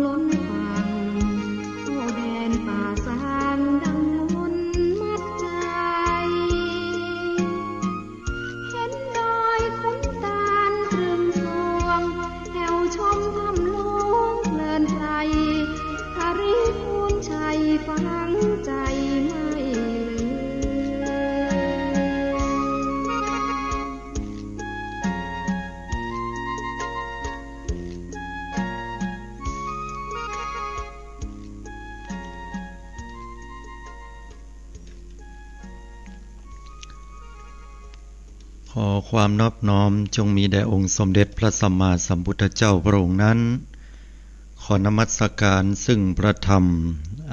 ล้นฝั่งโอ้แดนป่าสางดังมนต์มัดใจเห็นดอยขุนตาลตรึมสวงแถวชมทำหลวงเพลินไพรทาริพูนชัยฟังใจไม่ขอความนอบน้อมจงมีแด่องค์สมเด็จพระสัมมาสัมพุทธเจ้าพระองค์นั้นขอนมัสการซึ่งพระธรรม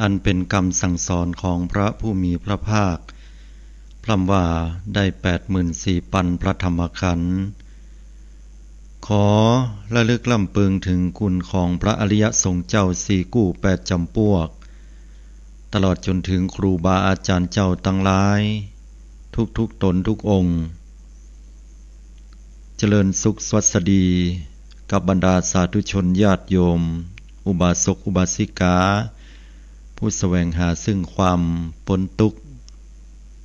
อันเป็นคำสั่งสอนของพระผู้มีพระภาคพร่ำว่าได้ 84,000 ปันพระธรรมขันธ์ขอระลึกล่ำเพึงถึงคุณของพระอริยสงฆ์เจ้าสี่กู้8 จำพวกตลอดจนถึงครูบาอาจารย์เจ้าทั้งหลายทุกตนทุกองค์เจริญสุขสวัสดีกับบรรดาสาธุชนญาติโยมอุบาสกอุบาสิกาผู้แสวงหาซึ่งความพ้นทุกข์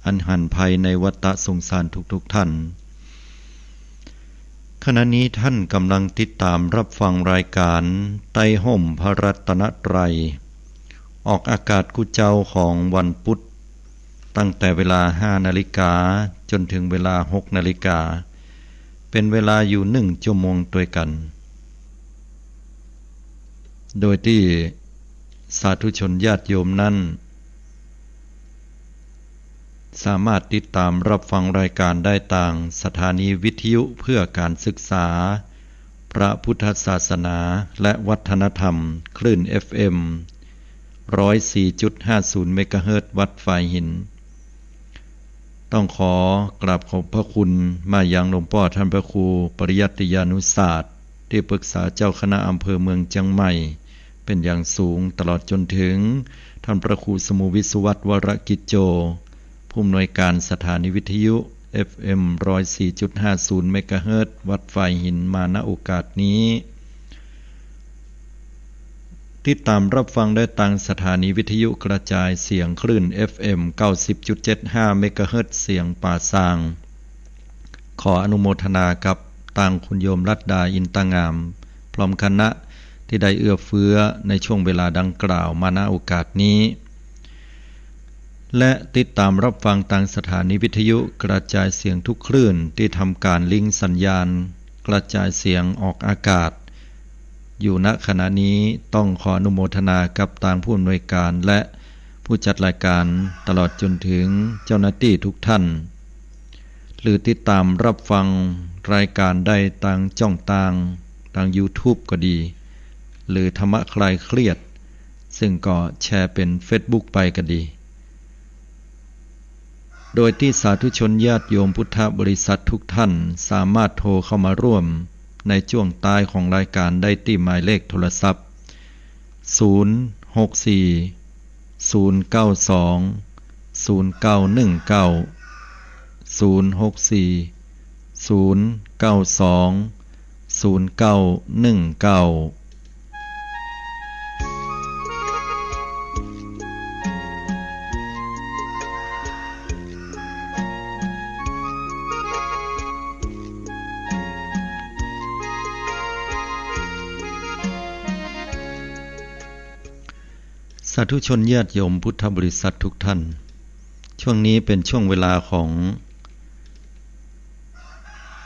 อันหันภัยในวัฏสงสารทุกท่านขณะนี้ท่านกำลังติดตามรับฟังรายการไต้ห่มพระรัตนตรัยออกอากาศกุเจ้าของวันพุธตั้งแต่เวลา 5 นาฬิกาจนถึงเวลา 6 นาฬิกาเป็นเวลาอยู่1 ชั่วโมงด้วยกันโดยที่สาธุชนญาติโยมนั้นสามารถติดตามรับฟังรายการได้ต่างสถานีวิทยุเพื่อการศึกษาพระพุทธศาสนาและวัฒนธรรมคลื่น FM 104.50 เมกะเฮิรตซ์วัดฝายหินต้องขอกราบขอบพระคุณมายังหลวงพ่อท่านพระครูปริยัติยานุศาสตร์ที่ปรึกษาเจ้าคณะอำเภอเมืองเชียงใหม่เป็นอย่างสูงตลอดจนถึงท่านพระครูสมุวิศวัตรวรกิจโจผู้อำนวยการสถานีวิทยุ FM 104.50 เมกะเฮิรตซ์วัดฝายหินมาณโอกาสนี้ติดตามรับฟังได้ทางสถานีวิทยุกระจายเสียงคลื่น FM 90.75 เมกะเฮิรตซ์เสียงป่าซางขออนุโมทนากับทางคุณโยมรัตดาอินตางามพร้อมคณะที่ได้เอื้อเฟื้อในช่วงเวลาดังกล่าวมาณโอกาสนี้และติดตามรับฟังทางสถานีวิทยุกระจายเสียงทุกคลื่นที่ทำการลิงก์สัญญาณกระจายเสียงออกอากาศอยู่ณขณะนี้ต้องขออนุโมทนากับทางผู้อำนวยการและผู้จัดรายการตลอดจนถึงเจ้าหน้าที่ทุกท่านหรือติดตามรับฟังรายการได้ทางช่องทาง YouTube ก็ดีหรือธรรมะคลายเครียดซึ่งก็แชร์เป็น Facebook ไปก็ดีโดยที่สาธุชนญาติโยมพุทธบริษัททุกท่านสามารถโทรเข้ามาร่วมในช่วงท้ายของรายการได้ที่หมายเลขโทรศัพท์064 092 0919 064 092 0919สาธุชนญาติโยมพุทธบริษัททุกท่านช่วงนี้เป็นช่วงเวลาของ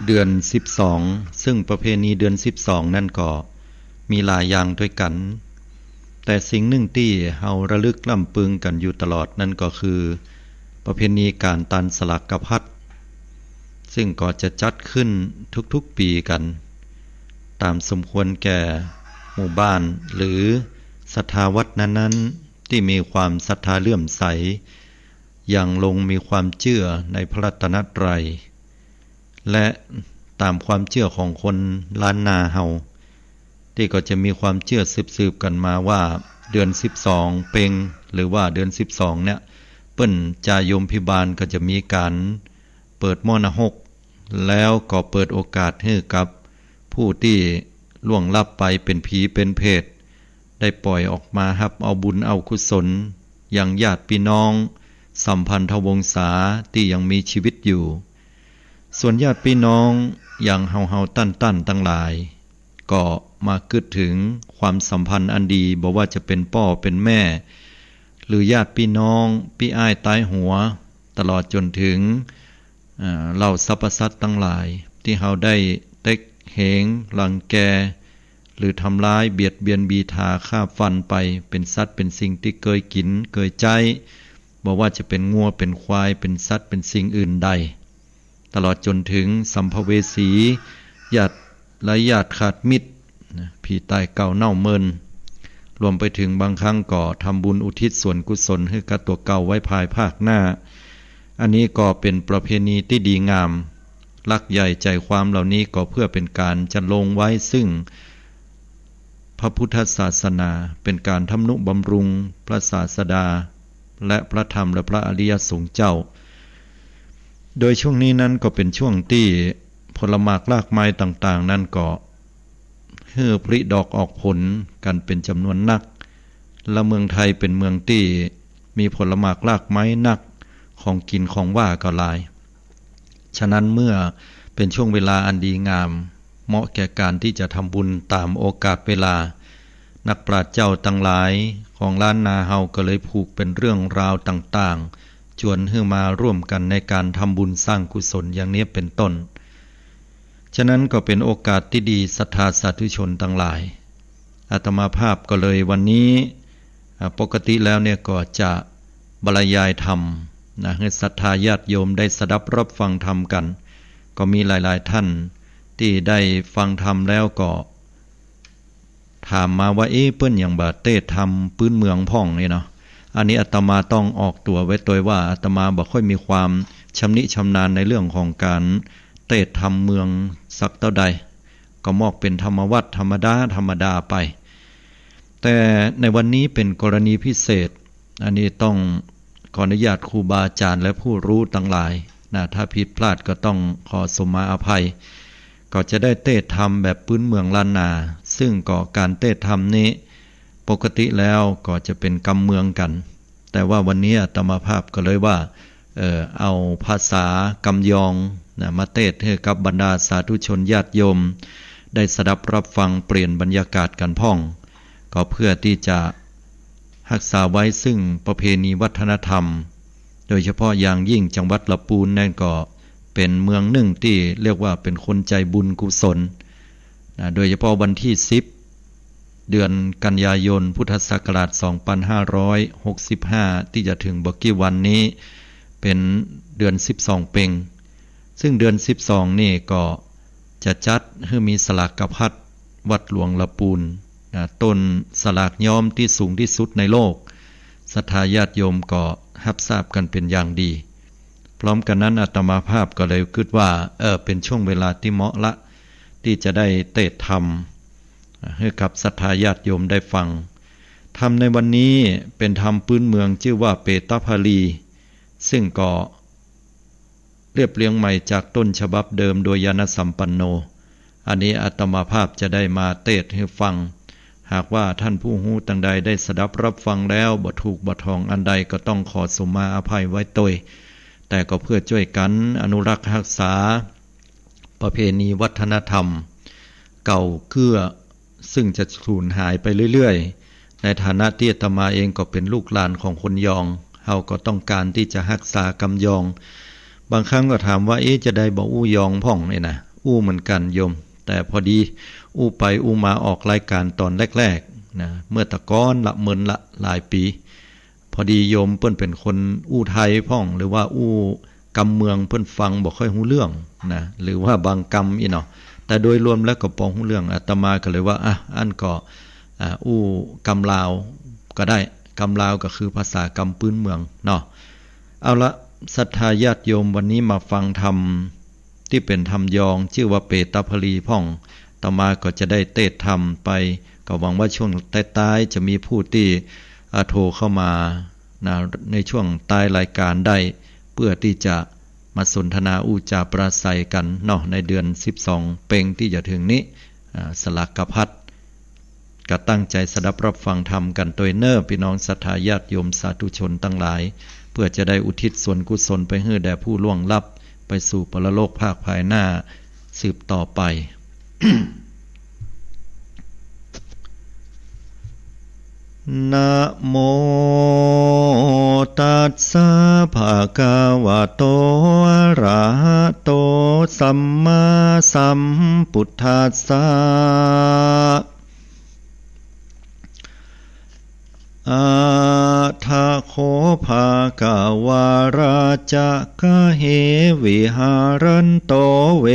เดือน12ซึ่งประเพณีเดือน12นั่นก็มีหลายอย่างด้วยกันแต่สิ่งหนึ่งที่เฮาระลึกล่ำพึงกันอยู่ตลอดนั่นก็คือประเพณีการตันสลักกพัดซึ่งก็จะจัดขึ้นทุกๆปีกันตามสมควรแก่หมู่บ้านหรือศรัทธาวัดนั้นๆที่มีความศรัทธาเลื่อมใสอย่างลงมีความเชื่อในพระรัตนตรัยและตามความเชื่อของคนล้านนาเฮาที่ก็จะมีความเชื่อสืบๆกันมาว่าเดือน12เป็งหรือว่าเดือน12เนี่ยเปิ้นจายมพิบาลก็จะมีการเปิดมณฑกแล้วก็เปิดโอกาสให้กับผู้ที่ล่วงลับไปเป็นผีเป็นเพศ ได้ปล่อยออกมารับเอาบุญเอากุศลอย่างญาติพี่น้องสัมพันธวงศาที่ยังมีชีวิตอยู่ส่วนญาติพี่น้องอย่างเฮาตั้นทั้งหลายก็มาคิดถึงความสัมพันธ์อันดีบอกว่าจะเป็นพ่อเป็นแม่หรือญาติพี่น้องพี่อ้ายตายหัวตลอดจนถึงเหล่าสรรพสัตว์ทั้งหลายที่เฮาได้เต็กเหงรังแกหรือทำร้ายเบียดเบียนบีทาฆ่าฟันไปเป็นสัตว์เป็นสิ่งที่เคยกินเคยใจบอกว่าจะเป็นงัวเป็นควายเป็นสัตว์เป็นสิ่งอื่นใดตลอดจนถึงสัมภเวสีญาติและญาติขาดมิตรผีตายเก่าเน่าเมินรวมไปถึงบางครั้งก็ทำบุญอุทิศส่วนกุศลให้กับตัวเก่าไว้ภายภาคหน้าอันนี้ก็เป็นประเพณีที่ดีงามหลักใหญ่ใจความเหล่านี้ก็เพื่อเป็นการจัดลงไว้ซึ่งพระพุทธศาสนาเป็นการทำนุบำรุงพระศาสดาและพระธรรมและพระอริยสงฆ์เจ้าโดยช่วงนี้นั้นก็เป็นช่วงที่ผลหมากรากไม้ต่างๆนั้นก็เฮือผลิดอกออกผลกันเป็นจำนวนนักและเมืองไทยเป็นเมืองที่มีผลหมากรากไม้นักของกินของว่าก็หลายฉะนั้นเมื่อเป็นช่วงเวลาอันดีงามเหมาะแก่การที่จะทำบุญตามโอกาสเวลานักปราชญ์เจ้าทั้งหลายของล้านนาเฮาก็เลยผูกเป็นเรื่องราวต่างๆชวนให้มาร่วมกันในการทำบุญสร้างกุศลอย่างนี้เป็นต้นฉะนั้นก็เป็นโอกาสที่ดีศรัทธาสาธุชนทั้งหลายอาตมาภาพก็เลยวันนี้ปกติแล้วเนี่ยก็จะบรรยายธรรมให้ศรัทธาญาติโยมได้สดับรับฟังธรรมกันก็มีหลายๆท่านที่ได้ฟังธรรมแล้วก็ถามมาว่าเปิ้นอย่างบาเต้ธรรมพื้นเมืองพ่องนี่เนาะอันนี้อาตมาต้องออกตัวไว้ตัวว่าอาตมาบ่ค่อยมีความชำนิชำนาญในเรื่องของการเต้ธรรมเมืองสักเท่าใดก็มอกเป็นธรรมวัดธรรมดาไปแต่ในวันนี้เป็นกรณีพิเศษอันนี้ต้องขออนุญาตครูบาอาจารย์และผู้รู้ทั้งหลายถ้าผิดพลาดก็ต้องขอสมาอภัยก็จะได้เต้ธรรมแบบพื้นเมืองล้านนาซึ่งก็การเต้ธรรมนี้ปกติแล้วก็จะเป็นกำเมืองกันแต่ว่าวันนี้อาตมาภาพก็เลยว่าเอาภาษากำยองมาเต้ให้กับบรรดาสาธุชนญาติโยมได้สดับรับฟังเปลี่ยนบรรยากาศกันพ่องก็เพื่อที่จะรักษาไว้ซึ่งประเพณีวัฒนธรรมโดยเฉพาะอย่างยิ่งจังหวัดลำพูนนั่นก็เป็นเมืองหนึ่งที่เรียกว่าเป็นคนใจบุญกุศลโดยเฉพาะวันที่10เดือนกันยายนพุทธศักราช2565ที่จะถึงบ่กี่วันนี้เป็นเดือน12เพ็งซึ่งเดือน12นี่ก็จะจัดให้มีสลากพัดวัดหลวงลำพูนต้นสลากย้อมที่สูงที่สุดในโลกศรัทธาญาติโยมก็รับทราบกันเป็นอย่างดีพร้อมกันนั้นอาตมาภาพก็เลยคิดว่าเป็นช่วงเวลาที่เหมาะละที่จะได้เทศธรรมให้กับศรัทธาญาติโยมได้ฟังธรรมในวันนี้เป็นธรรมพื้นเมืองชื่อว่าเปตภาลีซึ่งก็เรียบเรียงใหม่จากต้นฉบับเดิมโดยญาณสัมปันโนอันนี้อาตมาภาพจะได้มาเทศให้ฟังหากว่าท่านผู้หูต่างใดได้สดับรับฟังแล้วบ่ถูกบ่ทองอันใดก็ต้องขอสมาอภัยไว้ตยแต่ก็เพื่อช่วยกันอนุรักษ์รักษาประเพณีวัฒนธรรมเก่าเกื้อซึ่งจะสูญหายไปเรื่อยๆในฐานะที่อาตมาเองก็เป็นลูกหลานของคนยองเฮาก็ต้องการที่จะรักษากำยองบางครั้งก็ถามว่าจะได้บ่อู้ยองพ่องนี่นะอู้เหมือนกันโยมแต่พอดีอู้ไปอู้มาออกรายการตอนแรกๆนะเมื่อตะก้อนละเมินละหลายปีพอดีโยมเปิ้นเป็นคนอู้ไทยพ่องหรือว่าอู้กำเมืองเปิ้นฟังบ่ค่อยรู้เรื่องนะหรือว่าบางกำเนาะแต่โดยรวมแล้วก็ปองรู้เรื่องอาตมาก็เลยว่าอันก็อู้กำลาวก็ได้กำลาวก็คือภาษากำพื้นเมืองเนาะเอาละศรัทธาญาติโยมวันนี้มาฟังธรรมที่เป็นธรรมยองชื่อว่าเปตภลีพ่องต่อมาก็จะได้เทศธรรมไปก็หวังว่าช่วงท้ายๆจะมีผู้ที่โทรเข้ามาในช่วงท้ายรายการได้เพื่อที่จะมาสนทนาอุจาปราศัยกันเนาะในเดือน12เพ็งที่จะถึงนี้สลากพัด ก็ตั้งใจสดับรับฟังธรรมกันโดยเนิ่พี่น้องศรัทธาญาติโยมสาธุชนทั้งหลายเพื่อจะได้อุทิศส่วนกุศลไปให้แด่ผู้ล่วงลับไปสู่ปรโลกภาคภายหน้าสืบต่อไป นะโมตัสสะภะคะวะโตอะระหะโตสัมมาสัมพุทธัสสะอะทะโคภะคะวะราจะกะเหวิหารันโตเว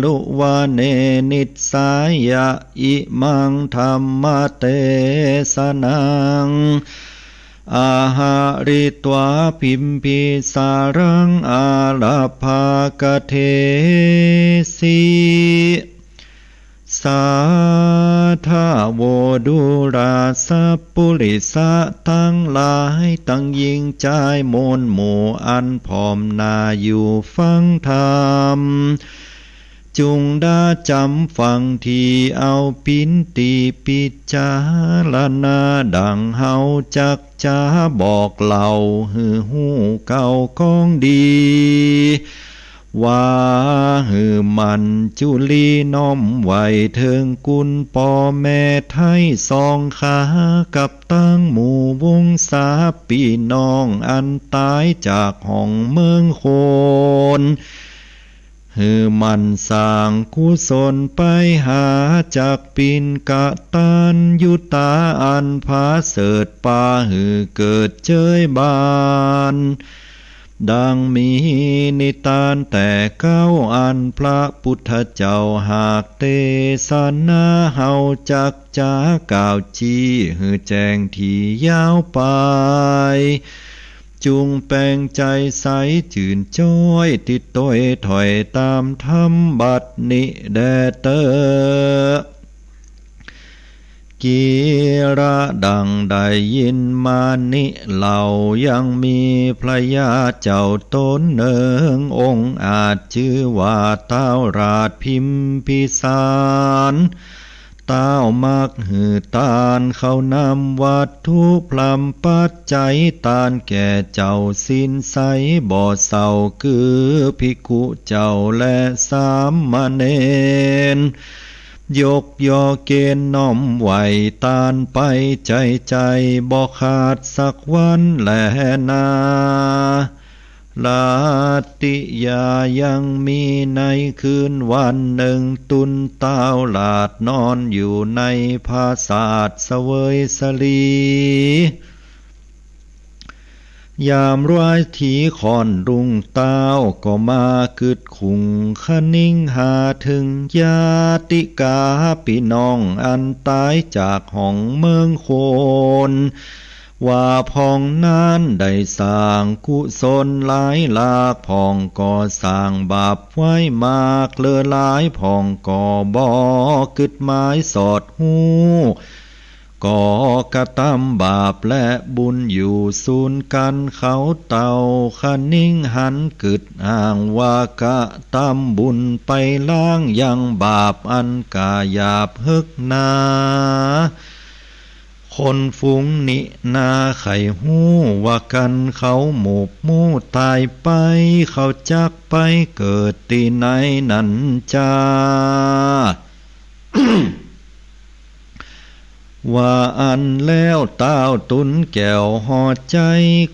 ลุวะเนนิสสายะอิมังธัมมะเตสนังอาหาริตวาพิมพิสารังอาลาภากเทสีสาธาโวดุราสัพปุริสะทั้งหลายตั้งยิงใจมนหมู่อันพร้อมนาอยู่ฟังธรรมจุงได้จำฟังที่เอาปินติปิจารณาดังเฮาจักจะบอกเล่าหือหูเก่ากองดีว่าหือมันจุลีน้อมไหวเทิงกุลป่อแม่ไทยสองขากับตั้งหมู่วงศาปีน้องอันตายจากห้องเมืองโคนหือมันสร้างกุศลไปหาจากปินกะตันยุตาอันพาเสดป่าหือเกิดเจยบานดังมีนิทานแต่เก้าอันพระพุทธเจ้าหากเทศนาเฮาจักจาก่าวจี้หือแจงที่ยาวไปจุงแปลงใจใสจื่นจ้อยติดต้อยถอยตามธรรมบัดนิแดเตอกีระดังได้ยินมานิเหล่ายังมีพระยาเจ้าตนเนืององค์อาจชื่อว่าเต้าราชพิมพิสารเต้ามักหือตานเขานำวัตถุพลัมปัจจัยตานแก่เจ้าสินใสบ่อเศร้าคือภิกขุเจ้าและสามเณรยกยอเกณฑ์น้อมไหวตานไปใจบ่ขาดสักวันแลนาลาติยายังมีในคืนวันหนึ่งตุนเต้าหลาดนอนอยู่ในภาศาสเสวยสลียามร้ายทีขอนรุงเต้าก็มากึดขุงคนิ่งหาถึงญาติกาพี่น้องอันตายจากห้องเมืองโคนว่าพองนั้นได้สร้างกุศลหลายหลากพองก่อสร้างบาปไว้มากเลอหลายพองก่อบ่กึดหมายสอดหูก่อกระทำบาปและบุญอยู่ศูนย์กันเขาเต่าคนิ่งหันกึดอ้างว่ากะทำบุญไปล้างยังบาปอันกาหยาบฮึกนาคนฟุ้งนินาไข่หู้ว่ากันเขาหมูบมูตายไปเขาจักไปเกิดที่ไหนนั่นจ้า ว่าอันแล้วเต้าตุนแก้วหอดใจ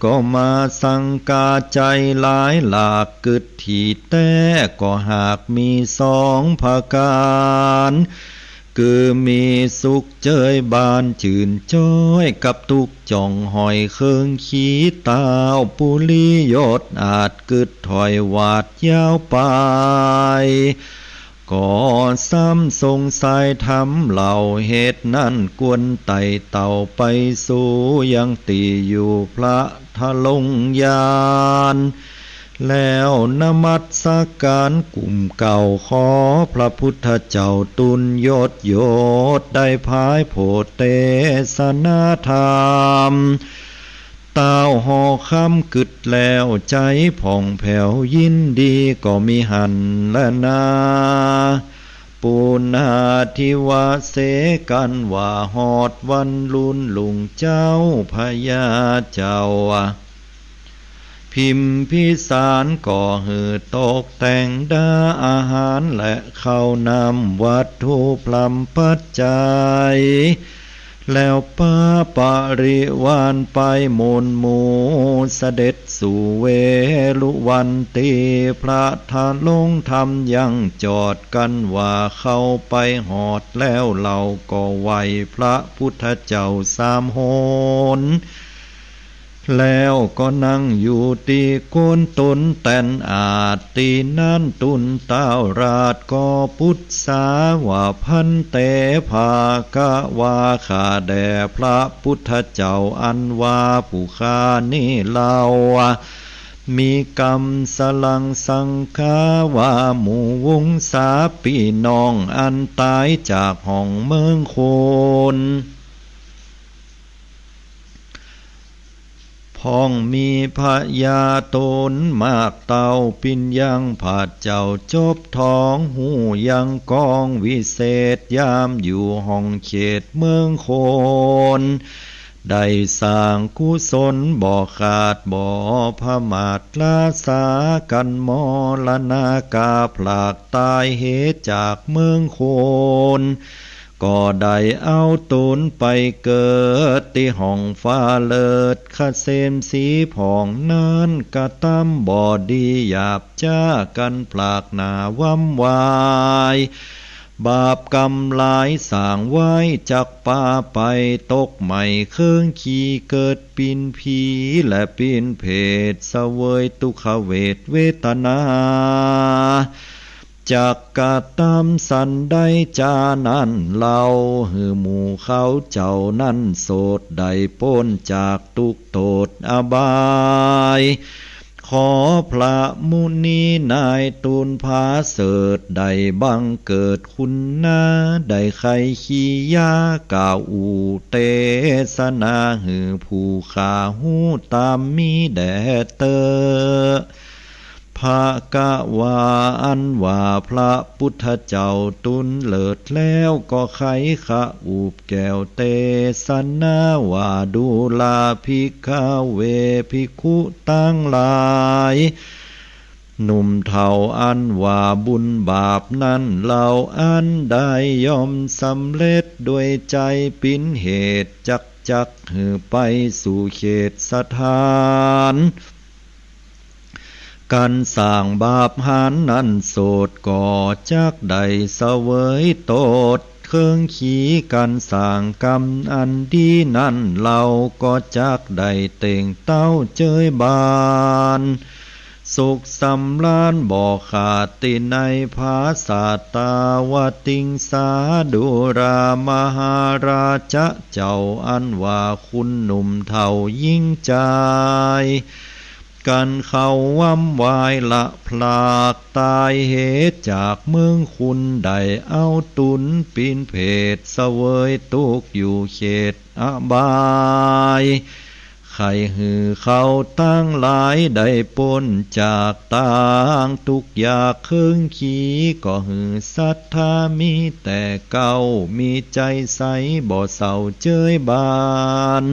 ก็มาสังกาใจหลายหลากกึดที่แต่ก็หากมีสองภาการคือมีสุขเจยบานจื่นจ้อยกับตุกจ่องหอยเคิงขี้เต้าปุลียศอาจกึดถอยวาดยาวไปก่อซ้ำทรงสายทำเหล่าเหตุนั้นกวนไต่เต่าไปสู่ยังตีอยู่พระทะลงยานแล้วนมัสการกลุ่มเก่าขอพระพุทธเจ้าตุนยศโยศได้พายโพธิเตสนาธรรมเต้าหอคำกึดแล้วใจผ่องแผ้วยินดีก็มีหันและนา ปูนาทิวาเสกันว่าหอดวันลุนลุงเจ้าพญาเจ้าพิมพิสารก่อหือตกแต่งดาอาหารและข้าวนำวัตถุพลัมปัจจัยแล้วป้าปริวานไปมนหมูเสด็จสู่เวลุวันตีพระทานลงธรรมยังจอดกันว่าเข้าไปหอดแล้วเราก็ไหวพระพุทธเจ้าสามโหนแล้วก็นั่งอยู่ตีโกนตนแต่นอาจตีนั่นตุนเต้าราชก็พุทธสาวาพันเตภากะวาขาแด่พระพุทธเจ้าอันว่าผู้ข้านี่เล่ามีกรรมสลังสังฆาวาหมู่วงศาปีน้องอันตายจากห้องเมืองโคนพ้องมีพญาตนมากเต่าปินยังผาดเจ้าจบท้องหูยังกองวิเศษยามอยู่ห้องเขตเมืองโคนได้สร้างกุศลบ่ขาดบ่พมาทลาสากันมรณากาผลากตายเหตุจากเมืองโคนก็ได้เอาตุนไปเกิดที่ห้องฟ้าเลิศคาเซมสีผ่องนั้นกะตำบ่ดีหยาบจ้ากันผลากหนาว่ำวายบาปกรรมหลายสร้างไว้จักป่าไปตกใหม่เครื่องขี่เกิดปีนผีและปีนเพศเสวยทุกขเวทเวทนาจากกะตามสันได้จานั้นเล่าหือหมู่เขาเจ้านั้นโสดได้พ้นจากทุกโทษอบายขอพระมุนีนายตูนพาเสดได้บังเกิดคุณนาได้ไขขียากล่าวอูเตสนาหือผู้ขาหูตามมีแด่เตอภากะวาอันว่าพระพุทธเจ้าตุนเลิศแล้วก็ไขขะอูบแก้วเตสนาว่าดูลาภิกขเวภิกขุตั้งหลายหนุ่มเฒ่าอันว่าบุญบาปนั้นเราอันได้ย่อมสำเร็จด้วยใจปินเหตุจักหือไปสู่เขตสถานการสร้างบาปหานนั้นโสดก่อจักใดเสวยโตดเครื่องขี่การสร้างกรรมอันดีนั้นเราก็จักใดเต่งเต้าเจยบานสุขสำราญบ่ขาดติในภาษาตาวติงสาดุรามหาราชเจ้าอันว่าคุณหนุ่มเฒ่ายิ่งใจกันเข้าว่ำวายละพลากตายเหตุจากเมืองคุณได้เอาตุนปีนเพศเสวยตุกอยู่เขตอบายใครหือเขาตั้งหลายได้พ้นจากต่างทุกอยากเครื่องขี้ก็หือศรัทธามีแต่เก่ามีใจใสบ่เศร้าเจยบาน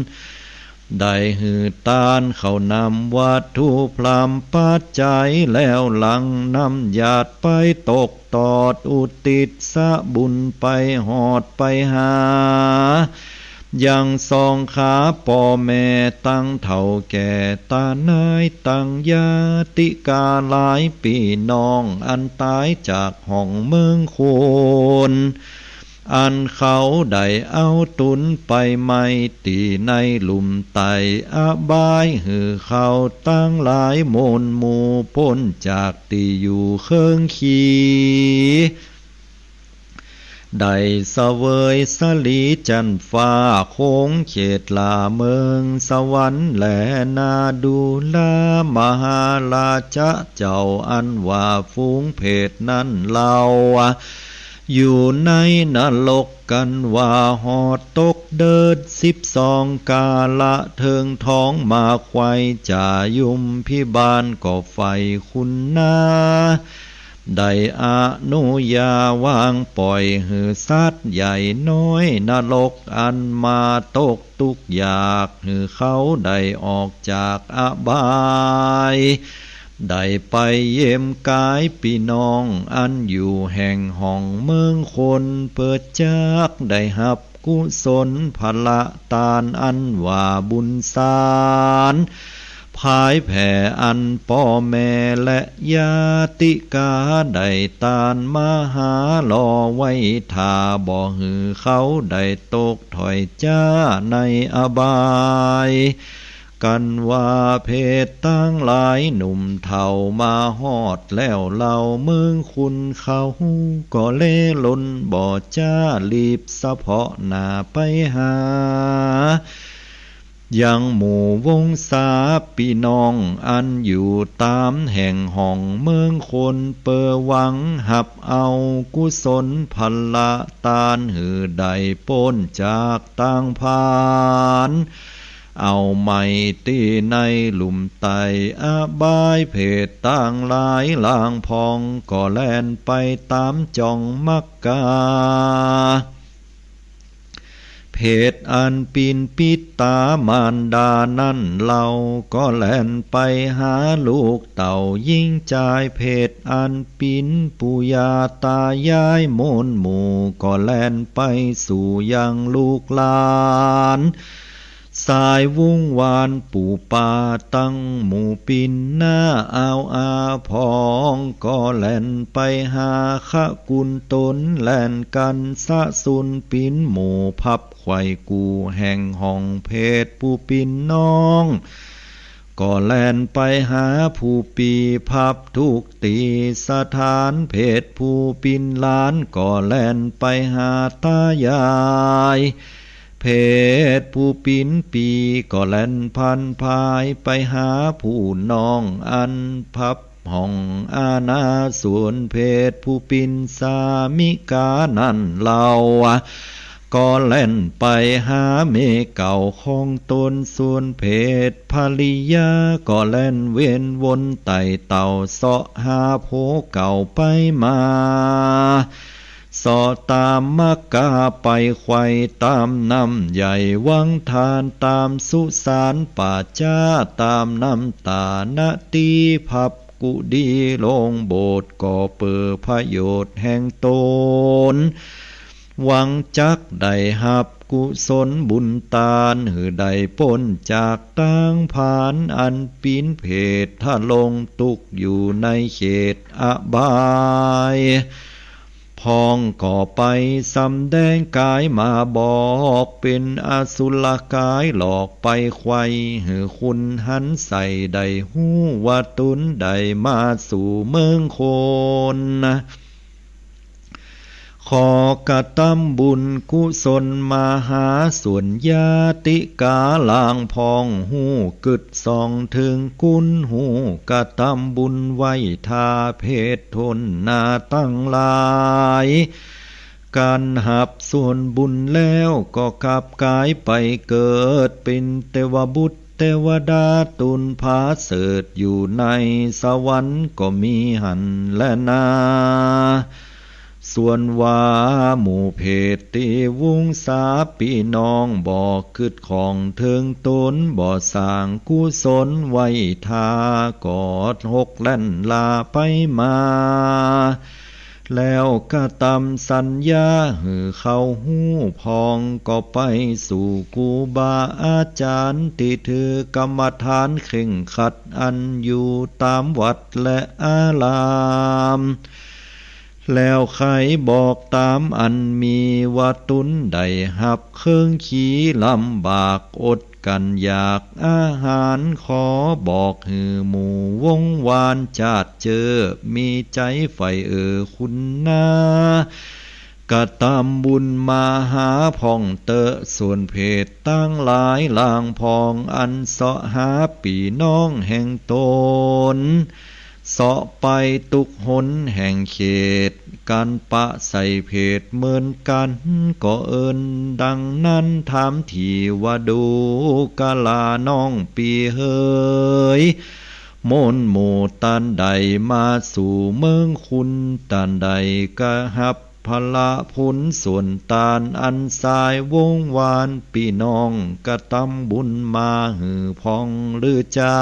ได้หือตานเขานำวัตถุพรามปัจจัยแล้วหลังนำหยาดไปตกตอดอุติศสะบุญไปหอดไปหายังสองขาป่อแม่ตั้งเฒ่าแก่ตานายตั้งญาติกาหลายปีน้องอันตายจากห้องเมืองโคนอันเขาได้เอาตุนไปไม่ตีในหลุมไตอบายหือเขาตั้งหลายมนหมู่พ้นจากตีอยู่เครื่องขี่ได้เสวยสลีจันฟ้าโค้งเขตลาเมืองสวรรค์และนาดูลามหาราชเจ้าอันว่าฝูงเพศนั้นเล่าอยู่ในนรกกันว่าหอดตกเดิด12 กาละเทิงท้องมาควายจ่ายุมพิบาลก่อไฟคุณนา ได้อนุญาวางปล่อยหือสัตว์ใหญ่น้อยนรกอันมาตกทุกข์ยากหือเขาได้ออกจากอบายได้ไปเยี่ยมกายพี่น้องอันอยู่แห่งห้องเมืองคนเปิดจักได้หับกุศลพละตานอันว่าบุญสารพายแผ่อันพ่อแม่และญาติกาได้ตานมาหาลอไว้ทาบ่หือเขาได้ตกถอยจ้าในอบายกันว่าเพศตั้งหลายหนุ่มเฒ่ามาฮอดแล้วเล่าเมืองคุณเขาก็เล่ล้นบ่จ้ารีบสะเพาะหน้าไปหายังหมู่วงศาพี่น้องอันอยู่ตามแห่งห้องเมืองคนเปอหวังหับเอากุศลพละตานหือใดพ้นจากต่างพานเอาไม่ตีในหลุมไตอบายเพศต่างหลายลางพองก็แล่นไปตามจ่องมักกาเพศอันปีนปิดตามารดานั่นเราก็แล่นไปหาลูกเต่ายิ่งใจเพศอันปีนปู่ย่าตายายโมนหมู่ก็แล่นไปสู่ยังลูกหลานสายวุ้งวานปู่ป่าตั้งหมู่ปินหน้าเอาอาพองก็แล่นไปหาขะกุลตนแล่นกันสะสุนปินหมู่พับไขว่กูแห่งห้องเพศผู้ปินน้องก็แล่นไปหาผู้ปีพับทุกตีสถานเพศผู้ปินล้านก็แล่นไปหาตายายเพศผู้ปินปีก็แล่นพันพายไปหาผู้น้องอันพับห้องอาณาส่วนเพศผู้ปินสามิกานั่นเล่าก็แล่นไปหาเมเก่าของตนส่วนเพศภริยาก็แล่นเวียนวนไต่เต่าเสาะหาโผเก่าไปมาสอตามมักกาไปไขว่ตามน้ำใหญ่วังทานตามสุสานป่าจ้าตามน้ำตาณตีพับกุดีลงโบสถ์ก่อเปิดพระโยชน์แห่งตนหวังจักได้หับกุศลบุญตานหือได้พ้นจากตั้งผานอันปีนเพศถ้าลงตุกอยู่ในเขตอบายพองก่อไปสำแดงกายมาบอกเป็นอสุรกายหลอกไปไขว่หือคุณหันใส่ได้หู้ว่าตุนได้มาสู่เมืองคนขอกระทำบุญกุศลมาหาส่วนญาติกาลางพองหูกึดส่องถึงกุลหูกระทำบุญไว้ทาเพศทนนาตั้งหลายการหับส่วนบุญแล้วก็กลับกายไปเกิดเป็นเทวบุตรเทวดาตุนผาเสดอยู่ในสวรรค์ก็มีหันและนาส่วนว่าหมู่เพศตีวุงสาพี่น้องบ่คืดของเทิงตนบ่สร้างกุศลไว้ทากอดหกแล่นลาไปมาแล้วก็ตำสัญญาหือเข้าหู้พองก็ไปสู่กูบาอาจารย์ที่ถือกรรมฐานเข่งขัดอันอยู่ตามวัดและอารามแล้วใครบอกตามอันมีว่าตุนได้หับเครื่องขี่ลำบากอดกันอยากอาหารขอบอกหือหมู่วงวานจาดเจอมีใจใฝ่คุณนากะตามบุญมาหาพ่องเตอะส่วนเพศตั้งหลายลางพองอันเสาะหาปีน้องแห่งตนเสาะไปตุกหนแห่งเขตการปะใส่เพศเหมือนกันก็เอินดังนั้นถามทีว่าดูกะลาน้องปีเฮย มนหมู่ตันใดมาสู่เมืองคุณตันใดก็หับพละพุนส่วนตาลอันสายวงวานพี่น้องกระตำบุญมาหือพองหรือจา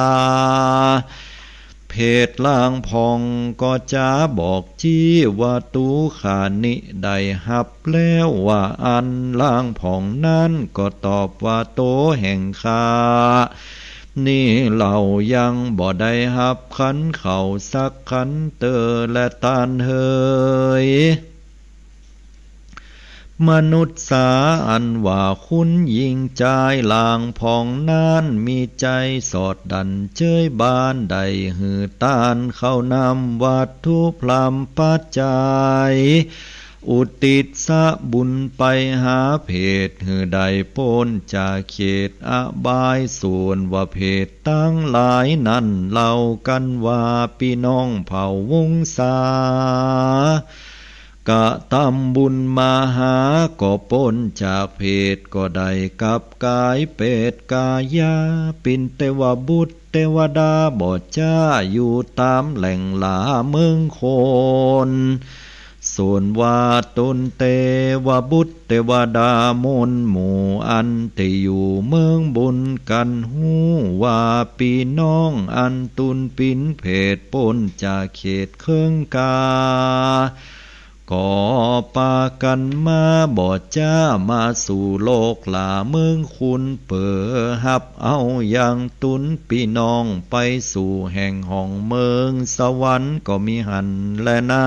เพศล่างพองก็จะบอกจี้ว่าตูขานิได้หับแล้วว่าอันล่างพองนั้นก็ตอบว่าโตแห่งคานี่เรายังบ่ได้หับขันเขาสักขันเตอและตานเฮยมนุษย์สาอันว่าคุณยิงใจลางพองนานมีใจสอดดันเจ้ยบ้านใดหือตานเข้านำวัตถุพรำปัจจัยอุติศสะบุญไปหาเพศหือใดพ้นจากเขตอบายส่วนว่าเพศตั้งหลายนั่นเล่ากันว่าพี่น้องเผ่าวงศากะตำบุญมาหาก็พ้นจากเพศก็ได้กับกายเป็ดกายาปินเทวบุตรเทวดาบ่จ้าอยู่ตามแหล่งหลาเมืองโคนส่วนว่าตนเทวบุตรเทวดามนหมู่อันที่อยู่เมืองบุญกันหูว่าพี่น้องอันตุนปินเพศพ้นจากเขตเครื่องกาก็ปากันมาบ่จ้ามาสู่โลกหลาเมืองคุณเปิดหับเอาอย่างตุนพี่น้องไปสู่แห่งห้องเมืองสวรรค์ก็มีหันและนา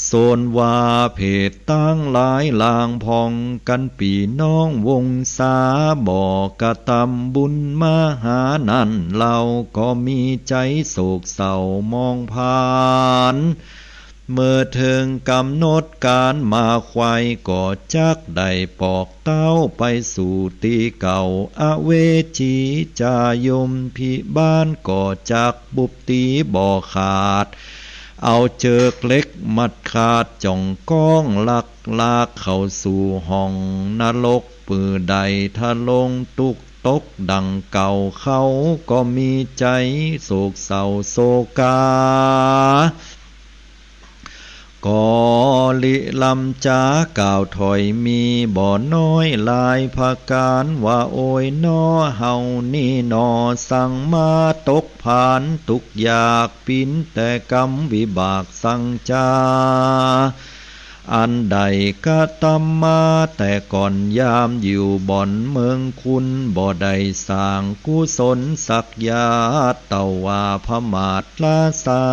โซนว่าเพศตั้งหลายลางพองกันปีน้องวงศาบอกกระทำบุญมาหานั่นเราก็มีใจโศกเศร้ามองผ่านเมื่อถึงกำหนดการมาควายก็จักได้ปอกเต้าไปสู่ตีเก่าอเวจีจายมพิบ้านก็จักบุบตีบ่อขาดเอาเจิกเล็กมัดขาดจ่องก้องลักลากเข้าสู่ห้องนรกปือใดทะลงตุกตกดังเก่าเขาก็มีใจโศกเศร้าโศกาก็ลิลำจาก่าวถอยมีบ่อน้อยลายภาการว่าโอยนอเฮานี่นอสั่งมาตกผ่านตุกอยากปินแต่กรรมวิบากสั่งจาอันใดก็ตำมาแต่ก่อนยามอยู่บ่อนเมืองคุณบ่ได้สร้างกุศลสักยาเต่าว่าพมาทลาสา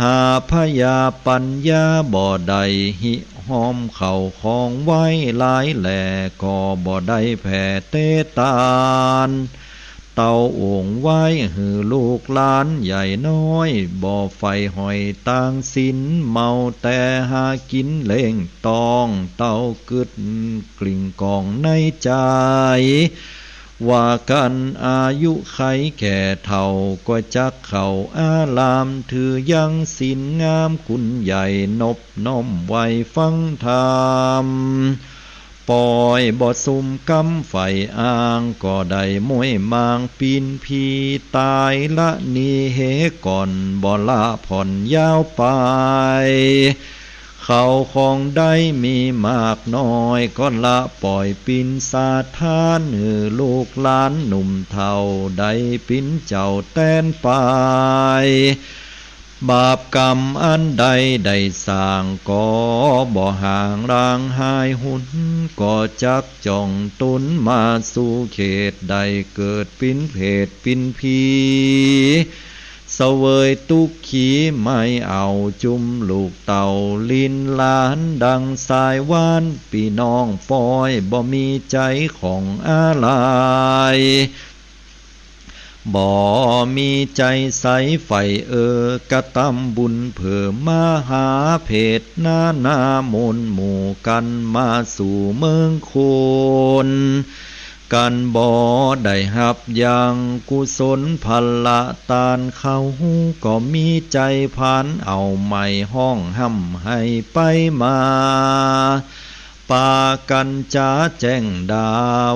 หาพยาปัญญาบ่ได้หิหอมเข่าของไว้หลายแหล่ก็บ่ได้แผ่เตตานเต่าโอ่งไว้หือลูกหลานใหญ่น้อยบ่ไฟหอยต่างสินเมาแต่หากินเล่งตองเต่ากึดกลิ่งกองในใจว่ากันอายุไขแก่เท่าก็จักเข้าอาลามถือยังศีลงามคุณใหญ่นบน้อมไว้ฟังธรรมปล่อยบ่สุมกำไฟอ้างก็ได้มวยมางปีนพีตายละนีเหก่อนบ่ละผ่อนยาวไปเขาของได้มีมากน้อยก็ละปล่อยปินสาทานหือลูกหลานหนุ่มเฒ่าได้ปินเจ้าแต้นไปบาปกรรมอันใดได้สร้างก็บ่ห่างร่างหายหุ่นก็จักจ่องตุนมาสู่เขตใดเกิดปินเพศปินพีเสวยตุกขีไม่เอาจุมลูกเต่าลินหลานดังสายวานพี่น้องฟอยบ่มีใจของอะไรบ่มีใจใสไฟกระตำบุญเพิ่มมาหาเพศหน้ามนหมู่กันมาสู่เมืองโคนกันบ่ได้หับยังกุศลพัลละตานเขาก็มีใจพันเอาไม่ห้องห้ำให้ไปมา ปากันจะแจ้งดา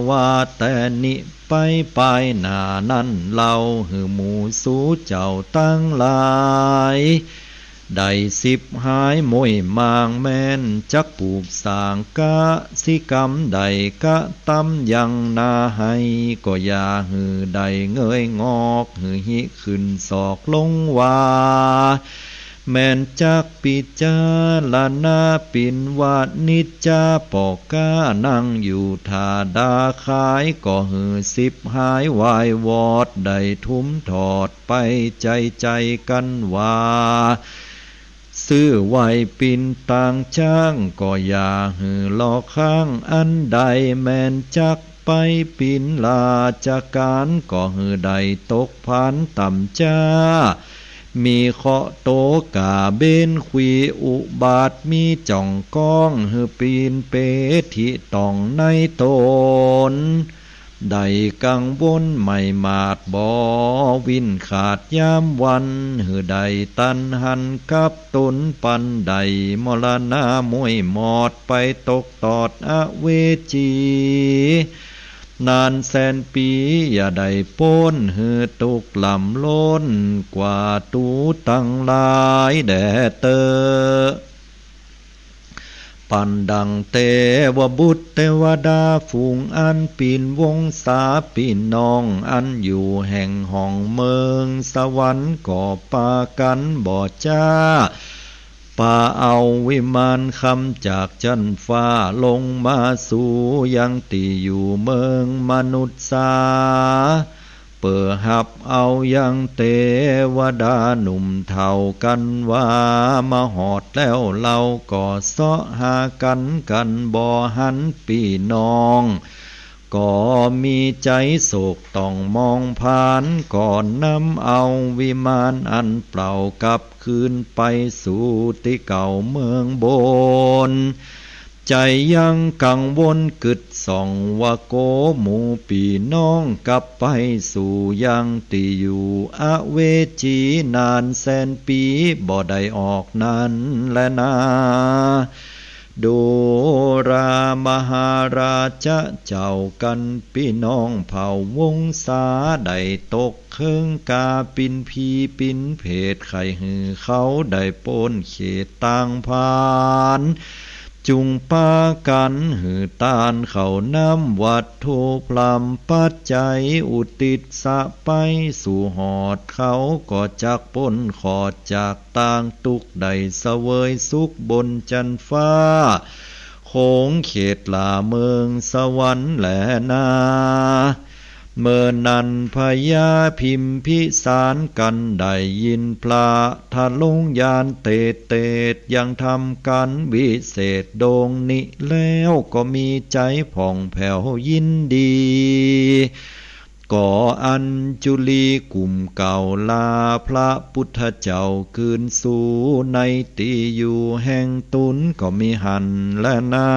ว่าแต่นิไปหน้านั้นเราหือหมู่สู้เจ้าตั้งหลายได้10หายมวยมางแม่นจักปลูกสร้างกะสิกรรมใดกะตำยังนาให้ก็อย่าหือใดเงยงอกหือหิขึ้นศอกลงว่าแม่นจักปิจาลานาปินวานิจจาปอกกานั่งอยู่ทาดาขายก็หือ10หายวายวอดได้ทุ้มถอดไปใจกันว่าซื้อไว้ปินต่างจ้างก็อย่าหือลอข้างอันใดแม่นจักไปปินลาจากการก็หือใดตกพันต่ำจ้ามีเคาะโตกาเบนขวีอุบาทมีจ่องก้องหือปีนเปทิตองในตนได้กังวลไม่มาดบ่วินขาดยามวันหือใดตันหันกับตนปันใดมรณะมวยหมอดไปตกตอดอเวจีนานแสนปีอย่าได้ป้นหือตุกลำล้นกว่าตูตั้งหลายแด่เตอปันดังเตวบุตรเทวดาฝูงอันปีนวงศาปีนน้องอันอยู่แห่งห้องเมืองสวรรค์ก่อปากันบ่จ้าป่าเอาวิมานคำจากจันฟ้าลงมาสู่ยังตีอยู่เมืองมนุษย์สาเปิดหับเอายังเทวดาหนุ่มเท่ากันว่ามาหอดแล้วเราก็เสาะหากันบ่หันพี่น้องก็มีใจโศกต้องมองผ่านก่อนนำเอาวิมานอันเปล่ากลับคืนไปสู่ที่เก่าเมืองบนใจยังกังวลกึดส่องว่าโกหมู่ปีน้องกลับไปสู่ยังที่อยู่อเวจีนานแสนปีบ่ได้ออกนั้นแลนาโดรามหาราชเจ้ากันพี่น้องเผ่าวงศาได้ตกเครื่องกาปินพีปินเพศไข่หือเขาได้ปนเขตต่างพานจุงปากันหือตานเขาน้ำวัดโทพลำปัจจัยอุติสะไปสู่หอดเขาก็จักปนขอดจากต่างตุกใดเสวยสุขบนจันฟ้าโขงเขตลาเมืองสวรรค์แลนาเมื่อนั้นพญาพิมพิสารกันได้ยินพระทะลุงยานเตดยังทำกันวิเศษโดงนิแล้วก็มีใจผ่องแผ้วยินดีก่ออัญจุลีกลุ่มเก่าลาพระพุทธเจ้าคืนสู่ในตีอยู่แห่งตุนก็มีหันและนา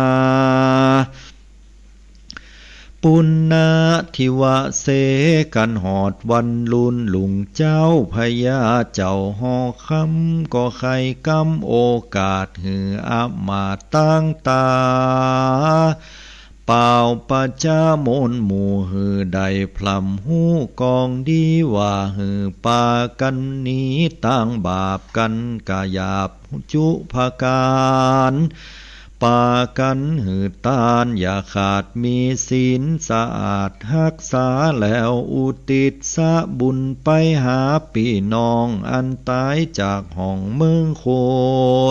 ปุณณทิวะเสกันหอดวันลุนลุงเจ้าพญาเจ้าหอคำก็ใครกำโอกาสหืออามาตั้งตาเป่าปัจจามนหมู่หือใดพลำหูกองดีว่าหือปากันนี้ตั้งบาปกันกายาบจุภการปากันหือตานอย่าขาดมีศีลสะอาดรักษาแล้วอุทิศสะบุญไปหาพี่น้องอันตายจากห้องเมืองโค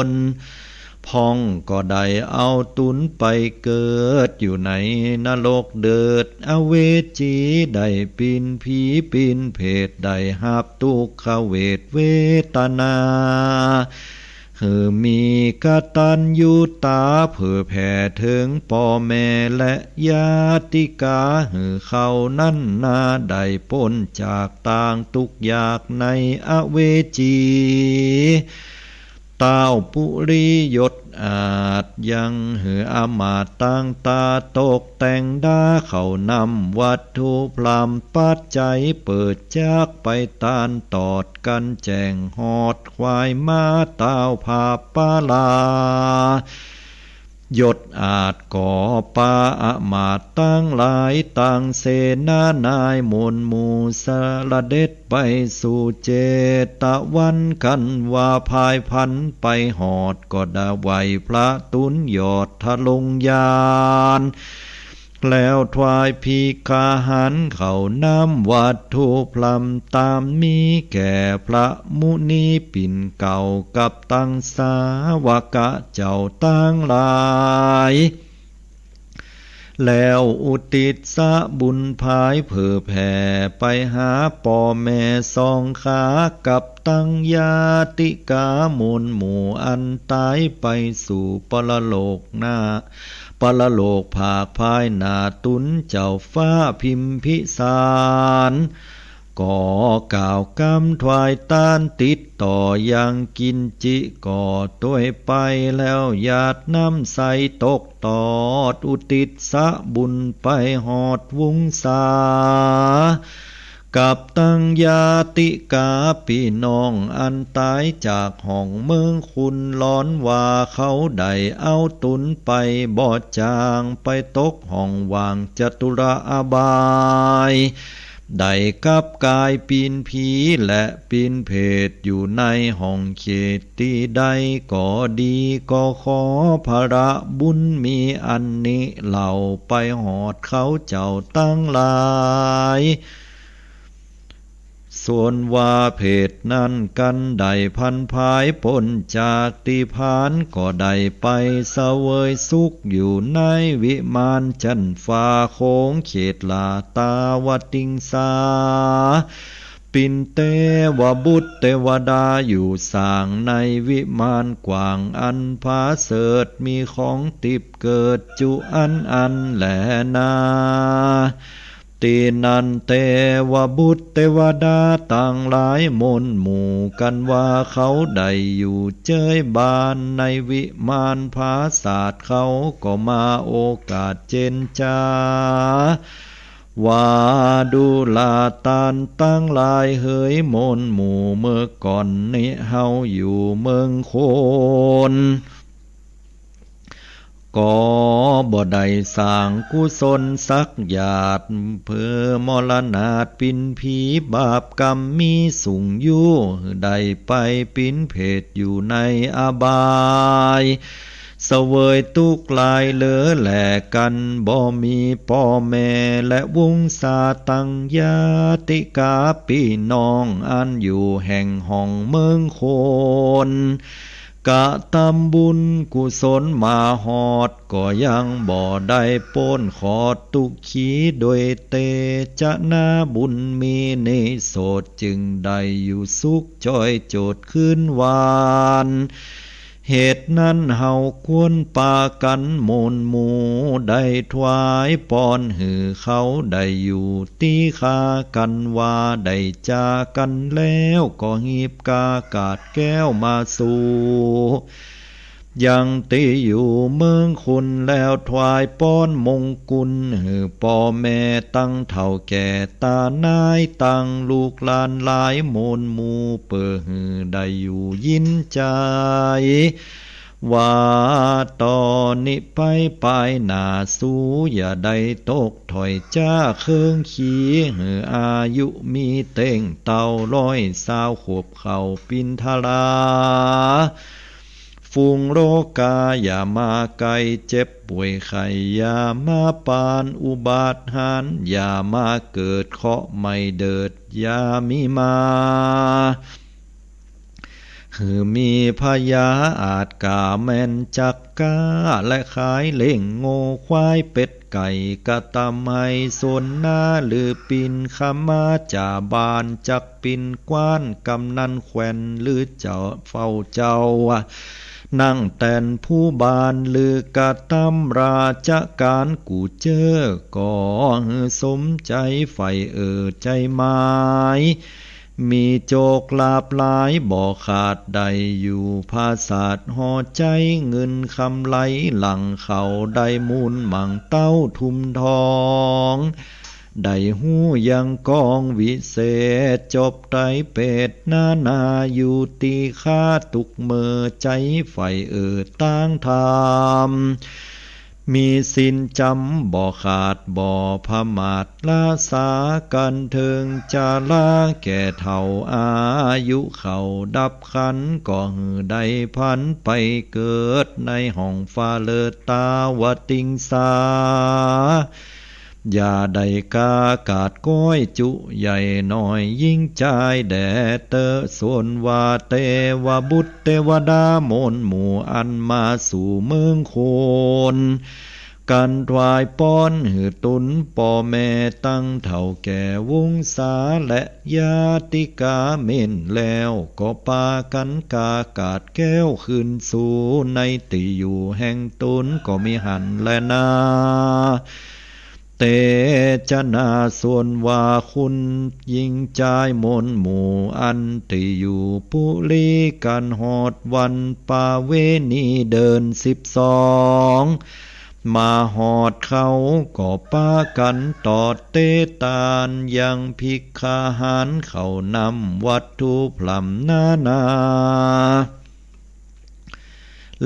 นพ่องก็ได้เอาตุนไปเกิดอยู่ในนรกเดิดอเวจีได้ปีนผีปีนเพศได้หับทุกขเวทเวทนามีกตัญญูตาเผื่อแผ่ถึงพ่อแม่และญาติกาเขานั้นนาได้พ้นจากต่างทุกยากในอเวจีต้าวปุริยศอาจยังอมาตตั้งตาตกแต่งดาเขานำวัตถุพรามปัจจัยเปิดจากไปตานตอดกันแจงหอดควายมาต้าวผาปาลา ยศอาจก่อปาอามาตย์ตั้งหลายต่างเสนานายมนหมู่สละเด็ดไปสู่เจตวันกันว่าพายพันไปหอดก็ดาไวพระตุนยอดทะลงยานแล้วถวายพีกาหารเขาน้ำวัตถุพลัมตามมีแก่พระมุนีปิ่นเก่ากับตั้งสาวกะเจ้าตั้งหลายแล้วอุติศบุญภายเผ่อแผ่ไปหาป่อแม่สองขากับตั้งญาติกามนหมู่อันตายไปสู่ปรโลกหน้าปรโลกภาคภายหน้าตุนเจ้าฟ้าพิมพิสารก่อกล่าวกำถวายต้านติดต่อยังกินจิก่อตัวไปแล้วญาติน้ำใสตกตอดอุติศบุญไปหอดวุงสากับตั้งญาติกาพี่น้องอันตายจากห้องเมืองคุณร้อนว่าเขาได้เอาตุนไปบอดจางไปตกห้องวางจตุราบายได้กับกายปีนผีและปีนเพศอยู่ในห้องเขตที่ใดก็ดีก็ขอภระบุญมีอันนี้เหล่าไปหอดเขาเจ้าตั้งหลายส่วนว่าเพศนั้นกันได้พันภายพ้นจากติพานก็ได้ไปเสวยสุขอยู่ในวิมานจันฟ้าโค้งเขตลาตาวติงสาปินเตวบุตรเทวดาอยู่สร้างในวิมานกว้างอันผาเสดมีของติบเกิดจุอันแหลนาตีนันเตวบุตรเทวดาต่างหลายมนหมู่กันว่าเขาได้อยู่เจยบานในวิมานภาศาสเขาก็มาโอกาสเจนจาว่าดูลาตานตั้งหลายเฮยมนหมู่เมื่อก่อนนี้เฮาอยู่เมืองโคนก็บ่ได้สร้างกุศลสักหยาดเพื่อมรณาตปินผีบาปกรรมมีสูงอยู่ได้ไปปินเพศอยู่ในอบายเสวยทุกข์ลายเหลือแหลกกันบ่มีพ่อแม่และวงศาตั้งญาติกาพี่น้องอันอยู่แห่งห้องเมืองโคนกะทำบุญกุศลมาหอดก็ยังบ่ได้ป้นขอตุขีโดยเตจนาบุญมีในโสดจึงได้อยู่สุขจอยโจดขึ้นวานเหตุนั้นเฮาควรปากันมนหมู่ได้ถวายปอนหือเขาได้อยู่ตีคากันว่าได้จากันแล้วก็หีบกากาดแก้วมาสู่ยังตีอยู่เมืองคุณแล้วถวายป้อนมงกุลหือพ่อแม่ตั้งเฒ่าแก่ตานายตั้งลูกหลานหลายมนหมู่เปิดหือได้อยู่ยินใจว่าตอนนี้ไปหน้าสู้อย่าได้ตกถอยจ้าเครื่องขี้หืออายุมีเต่งเต่าร้อยสาวขวบเข่าปินทราฝูงโรกาอย่ามาไกลเจ็บป่วยไข้อย่ามาปานอุบาทหารอย่ามาเกิดเคราะห์ไม่เดิดอย่ามีมาคือมีพยาอาจกาแม่นจักกาและขายเล่งโง่ควายเป็ดไก่กะตำให้ส่วนหน้าหรือปินขมาจ่าบานจักปินกว้านกำนันแขวนหรือเจ้าเฝ้าเจ้านั่งแต่นผู้บานหรือกะตำราชการกูเจอก่อสมใจไฟใจไม้มีโจกลาบหลายบ่ขาดใดอยู่ภาษาดห่อใจเงินคำไหลหลังเขาได้มูลมั่งเต้าทุมทอง ได้หูยังกองวิเศษจบไตรเป็ดนาอยู่ตีค่าตุกเมอใจไฟตั้งธรรมมีสินจำบ่ขาดบ่พมาทลาสากันเทิงจาลาแก่เท่าอายุเขาดับขันก็หือได้พันไปเกิดในห้องฟ้าเลิศตาวติงสาอย่าได้กากาดก้อยจุใหญ่หน่อยยิ่งใจแด่เตอส่วนว่าเตวบุตรเทวดามนหมู่อันมาสู่เมืองโคนการถวายป้อนหือตุนป่อแม่ตั้งเท่าแก่วงศาและญาติกาเม่นแล้วก็ปากันกากาดแก้วขึ้นสู่ในติอยู่แห่งตุนก็มีหันและนาเตจนาส่วนว่าคุณยิ่งใจมนหมู่อันติอยู่ปุลีกันหอดวันปาเวณีเดิน12มาหอดเขาก็ป้ากันตอดเตตานยังภิกขาหารเขานำวัตถุพลัมนา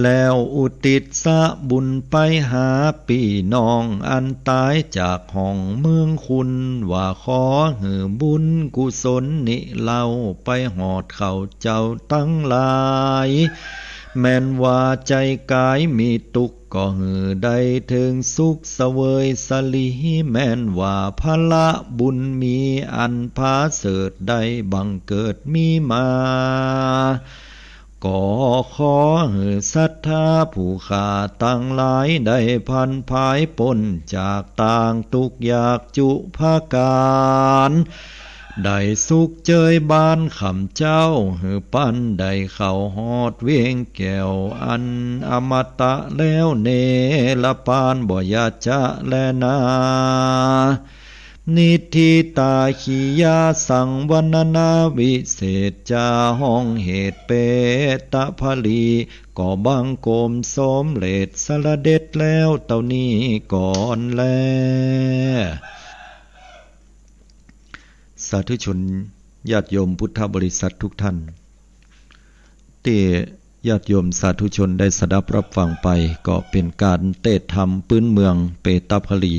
แล้วอุติศสะบุญไปหาพี่น้องอันตายจากห้องเมืองคุณว่าขอหือบุญกุศลนิเล่าไปหอดเขาเจ้าตั้งหลายแม้นว่าใจกายมีตุกข์ก็หือได้ถึงสุขเสวยสลีแม้นว่าพละบุญมีอันพาเสดได้บังเกิดมีมาก็ขอให้ศรัทธาผู้ข้าตั้งหลายได้พันภายปนจากต่างทุกอยากจุภาการได้สุขเจยบานคำเจ้าหือปั้นได้เข้าหอดเวียงแก้วอันอมตะแล้วเนละปานบ่ยาจะแลนานิธิตาขียาสังวรรณนาวิเศษจาห้องเหตุเปตะภลีก็บังโกมสมเลดสละเด็ดแล้วเต่านี้ก่อนแลสาธุชนญาติโยมพุทธบริษัททุกท่านที่ญาติโยมสาธุชนได้สดับรับฟังไปก็เป็นการเทศธรรมพื้นเมืองเปตภลี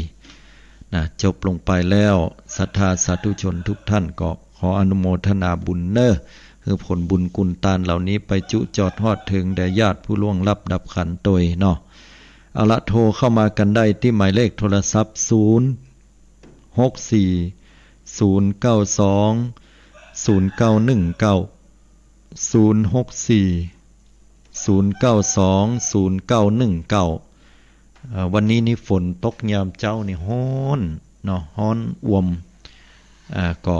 จบลงไปแล้วศรัทธาสาธุชนทุกท่านก็ขออนุโมทนาบุญคือผลบุญกุลตานเหล่านี้ไปจุจอดฮอดถึงแด่ญาติผู้ล่วงลับดับขันโตยเนาะเอาละโทรเข้ามากันได้ที่หมายเลขโทรศัพท์วันนี้นี่ฝนตกยามเจ้านี่ฮ้อนเนาะฮ้อนอ่วมก็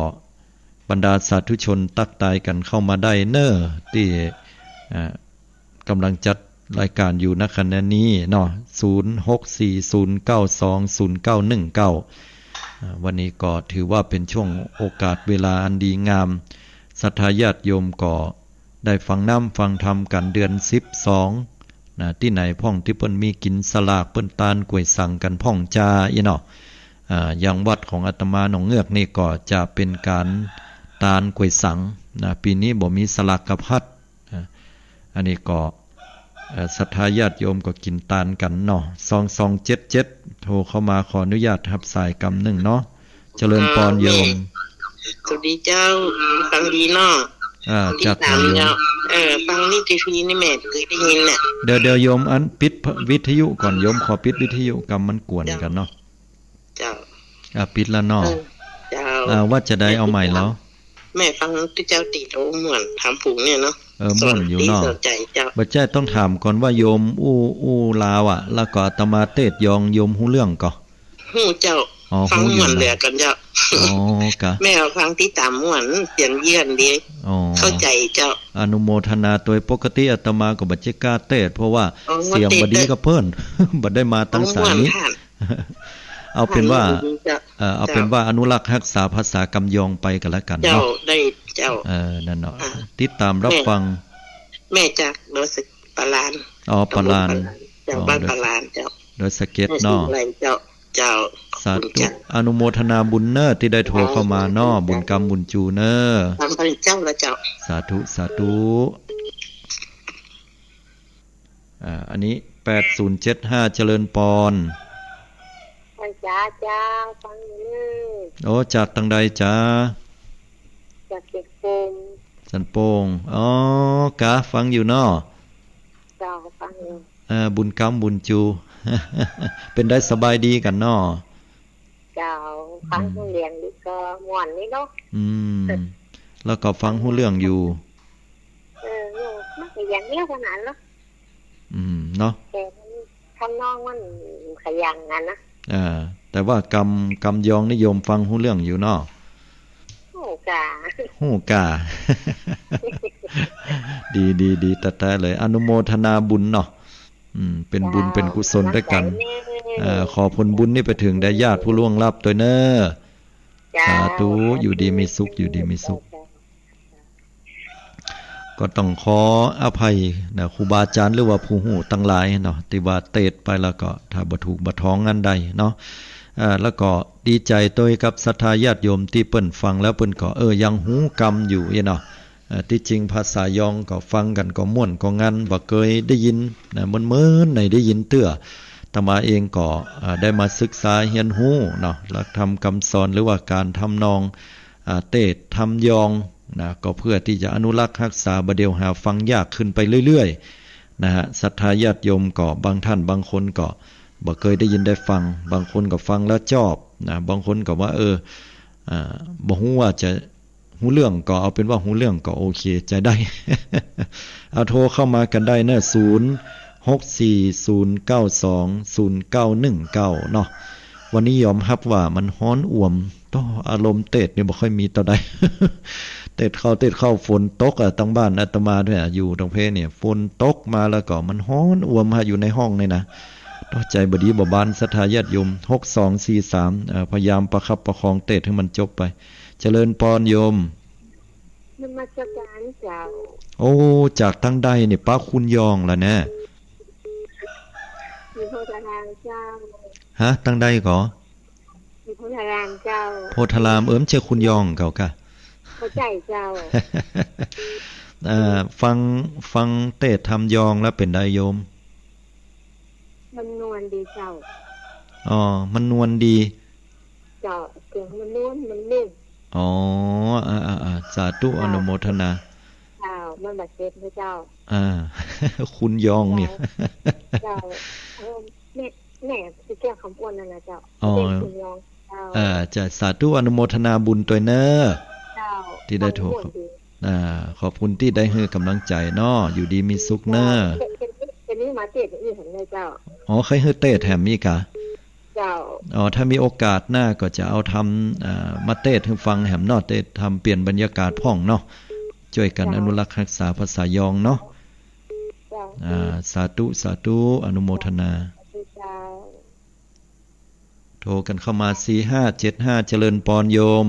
บรรดาสาธุชนตักตายกันเข้ามาได้ที่กำลังจัดรายการอยู่ณขณะนี้เนาะ0640920919วันนี้ก็ถือว่าเป็นช่วงโอกาสเวลาอันดีงามศรัทธาญาติโยมก็ได้ฟังน้ำฟังธรรมกันเดือน12ที่ไหนพ่องที่เปิ้นมีกินสลากเปิ้นตานกล้วยสั่งกันพ่องจาอีเนาะอย่างวัดของอาตมาหนองเงือกนี่ก็จะเป็นการตานกล้วยสังปีนี้บ่มีสลากกระพัดอันนี้ก็ศรัทธาญาติโยมก็กินตานกันเนาะ2277โทรเข้ามาขออนุญาตรับสายกำหนึ่งเนาะเจริญพรโยมสวัสดีเจ้าฟังดีเนาะจัดโยมฟังนี่ทีวีนี่แม่เคยได้ยินน่ะเดี๋ยวโยมอันปิดวิทยุก่อนโยมขอปิดวิทยุกำมันกวนกันเนาะเจ้าปิดแล้วเนาะว่าจะได้เอาใหม่แล้วแม่ฟังที่เจ้าติโลม่วนถามผูกเนี่ยเนาะม่วนอยู่เนาะบัดใจต้องถามก่อนว่าโยมอู้ลาวแล้วก็อาตมาเทศยองโยมฮู้เรื่องก่อฮู้เจ้าฟังม่วนเหลือกันเจ้าแม่ฟังที่ตามม่วนเสียงเยี่ยนดีเข้าใจเจ้าอนุโมทนาโดยปกติอาตมาก็บ่จิกล้าเทศเพราะว่าเสียงบ่ดีกับเพิ่นบ่ได้มาตั้งสายนี้เอาเป็นว่าอนุรักษ์รักษาภาษากำยองไปกันแล้วกันเนาะเจ้าได้เจ้านั่นเนาะติดตามรับฟังแม่จากโดยปลานปลานเจ้าบ้านปลานเจ้าโดยสเก็ตเนาะเจ้าข สาธุอนุโมทนาบุญเนอที่ได้โทรเข้ามาน้อบุญกรรมบุญจูเนอทำพระเจ้าละเจ้าสาธุสาธุอันนี้8075เจริญปอนจ้าจ้าฟังเลยโอ้จากทางใดจ้าจากเด็กโปงสันโป่งอ๋อกะฟังอยู่น้อเจ้าฟังอยู่บุญกรรมบุญจู เป็นได้สบายดีกันน้อเจ้าฟังหูเรื่องดีก็ม่วนนี่เนาะแล้วก็ฟังหูเรื่องอยู่มันก็อย่างเดียวขนาดเนาะเนาะแต่ทำนองมันขยันนะแต่ว่ากรรมยองนิยมฟังหูเรื่องอยู่เนาะหูกา ดีแต่เลยอนุโมทนาบุญเนาะเป็นบุญเป็นกุศลด้วยกันขอผลบุญนี่ไปถึงได้ญาติผู้ล่วงลับตัวเนอสาธุอยู่ดีมีสุขอยู่ดีมีสุขก็ต้องขออภัยนะครูบาอาจารย์หรือว่าผู้หูตั้งหลายเนาะที่ว่าเตดไปแล้วก็ถ้าบ่ถูกบ่ท้องงานใดเนาะแล้วก็ดีใจตัวกับศรัทธาญาติโยมที่เปิ้นฟังแล้วเปิ้นก็ยังหูกรรมอยู่เนาะที่จริงภาษายองก็ฟังกันก็ม่วนก็งันบ่เคยได้ยินนะเหมือนในได้ยินเตื้ออาตมาเองก็ได้มาศึกษาเรียนรู้เนาะหลักธรรมคำสอนหรือว่าการทำนองเตดทำยองนะก็เพื่อที่จะอนุรักษ์รักษาบ่เดียวหาฟังยากขึ้นไปเรื่อยๆนะฮะศรัทธาญาติโยมก็บางท่านบางคนก็บ่เคยได้ยินได้ฟังบางคนก็ฟังแล้วชอบนะบางคนก็ว่าบ่ฮู้ว่าจะฮู้เรื่องก็เอาเป็นว่าฮู้เรื่องก็โอเคใจได้ เอาโทรเข้ามากันได้นะ0640920919เนาะวันนี้ยอมรับว่ามันฮ้อนอ่วมต่ออารมณ์เตดนี่บ่ค่อยมีต่อใด เตดเข้าฝนตกตั้งบ้านอาตมาด้วยอยู่ตรงเพเนี่ยฝนตกมาแล้วก็มันฮ้อนอ่วมอยู่ในห้องนี่นะต่อใจบดีบ่บานศรัทธาญาติโยม6243พยายามประคับประคองเตดให้มันจบไปเจริญพรโยมนมัสการเจ้าโอ้จากทางใดนี่ป้าคุณยองล่ะแน่มีโพธารามเจ้าฮะทางใดก่อมีโพธารามเจ้าโพธารามเชื่อคุณยองเก่ากะเข้าใจเจ้าฟังเตดทำยองแล้วเป็นได้โยมมันนวลดีเจ้ามันนวลดีเจ้าเสียงมันนวลมันนิ่มสาธุอนุโมทนาเจ้ามันบาดเจ็บนะเจ้าคุณยองเนี่ยเจ้าแม่สิแก้คำอ้วนนั่นนะเจ้าคุณยองจะสาธุอนุโมทนาบุญตัวเนอที่ได้โทรขอบคุณที่ได้ให้กำลังใจเนาะอยู่ดีมีสุขเนอเป็นนี้มาเตะนี่เห็นเลยเจ้าเคยให้เตะแถมมีกะถ้ามีโอกาสหน้าก็จะเอาทำมาเตศให้ฟังแหมนอเตศทำเปลี่ยนบรรยากาศพ่องเนาะช่วยกันอนุรักษ์รักษาภาษายองเนาะสาธุอนุโมทนาโทรกันเข้ามา4575เจริญปอนโยม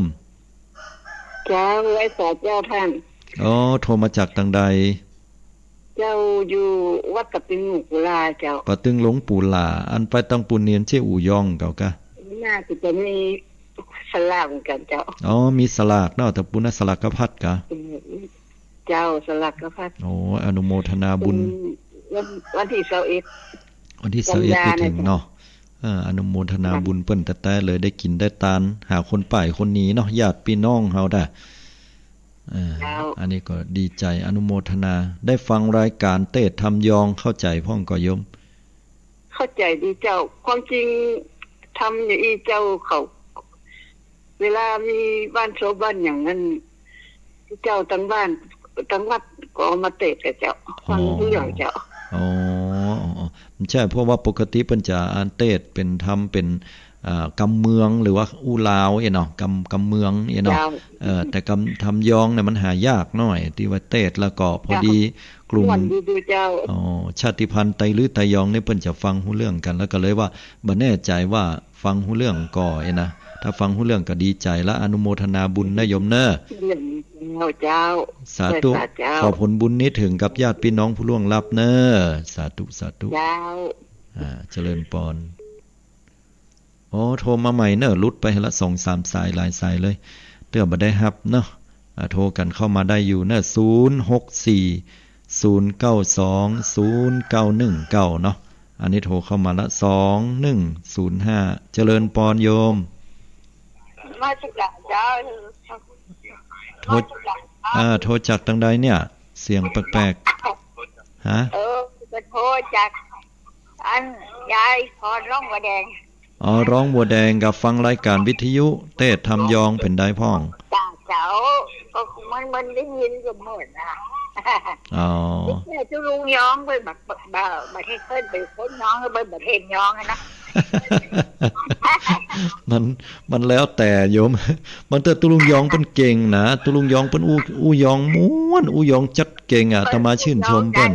จ้าไว้สาเจ้าท่านโทรมาจากทางใดเจ้าอยู่วัดปะตึงหลวงปู่ลาเจ้าปะตึงหลวงปู่ลาอันไปตั้งปูเนียนเจ้อู่ยองเก่ากะน่าจะมีสลากกันเจ้ามีสลากเนาะแต่ปุณสลากพัดกะเจ้าสลากพัดอนุโมทนาบุญวันที่21วันที่21ที่ถึงเนาะอนุโมทนาบุญเปิ้นแต่เลยได้กินได้ทานหาคนป่ายคนนี้เนาะญาติพี่น้องเฮาได้อันนี้ก็ดีใจอนุโมทนาได้ฟังรายการเตศทำยองเข้าใจพ่องก็ยมเข้าใจดีเจ้าความจริงทำอย่างอีเจ้าเขาเวลามีบ้านโซบ้านอย่างนั้นเจ้าตั้งบ้านตั้งวัดก็มาเตศกับเจ้าฟังทุกอย่างเจ้ามันใช่เพราะว่าปกติเพิ่นจะเตศเป็นทำเป็นกำเมืองหรือว่าอูลาวเนาะกำเมืองเนาะแต่ทำยองเนี่ยมันหายากหน่อยที่ว่าเตศแล้วก็พอดีกลุ่มชาติพันธุ์ไตลือไตยองเนี่ยเพิ่นจะฟังฮู้เรื่องกันแล้วก็เลยว่าบ่แน่ใจว่าฟังฮู้เรื่องก่อนะถ้าฟังฮู้เรื่องก็ดีใจและอนุโมทนาบุญนะโยมเน้อเจ้าสาธุขอผลบุญนี้ถึงกับญาติพี่น้องผู้ล่วงลับเน้อสาธุเจ้าเจริญพร โอ้โทรมาใหม่เนอะลุดไปละ2-3 สายหลายสายเลยเตื้อบ่ได้รับเนาะโทรกันเข้ามาได้อยู่เนอะ064 092 0919เนาะอันนี้โทรเข้ามาละ2105เจริญปอนโยมมาจากไหนจ้าโทรโทรจากทางใดเนี่ยเสียงแปลกๆฮะก็โทรจากอันยายพรร้องบัวแดงร้องบัวแดงกับฟังรายการวิทยุเทศทำยองเป็นได้พ่องจ้าเจ้าก็มันได้ยินก็หมดนะเนี่ยจะลุงยองไปแบบให้เคลื่อนไปค้นน้องไปแบบเห็นยองนะมันแล้วแต่โยมมันแต่ตุลุงยองเป็นเก่งนะตุลุงยองเป็นอู้ยองม้วนอู้ยองจัดเก่งอ่ะตมาชื่นชมเพิ่น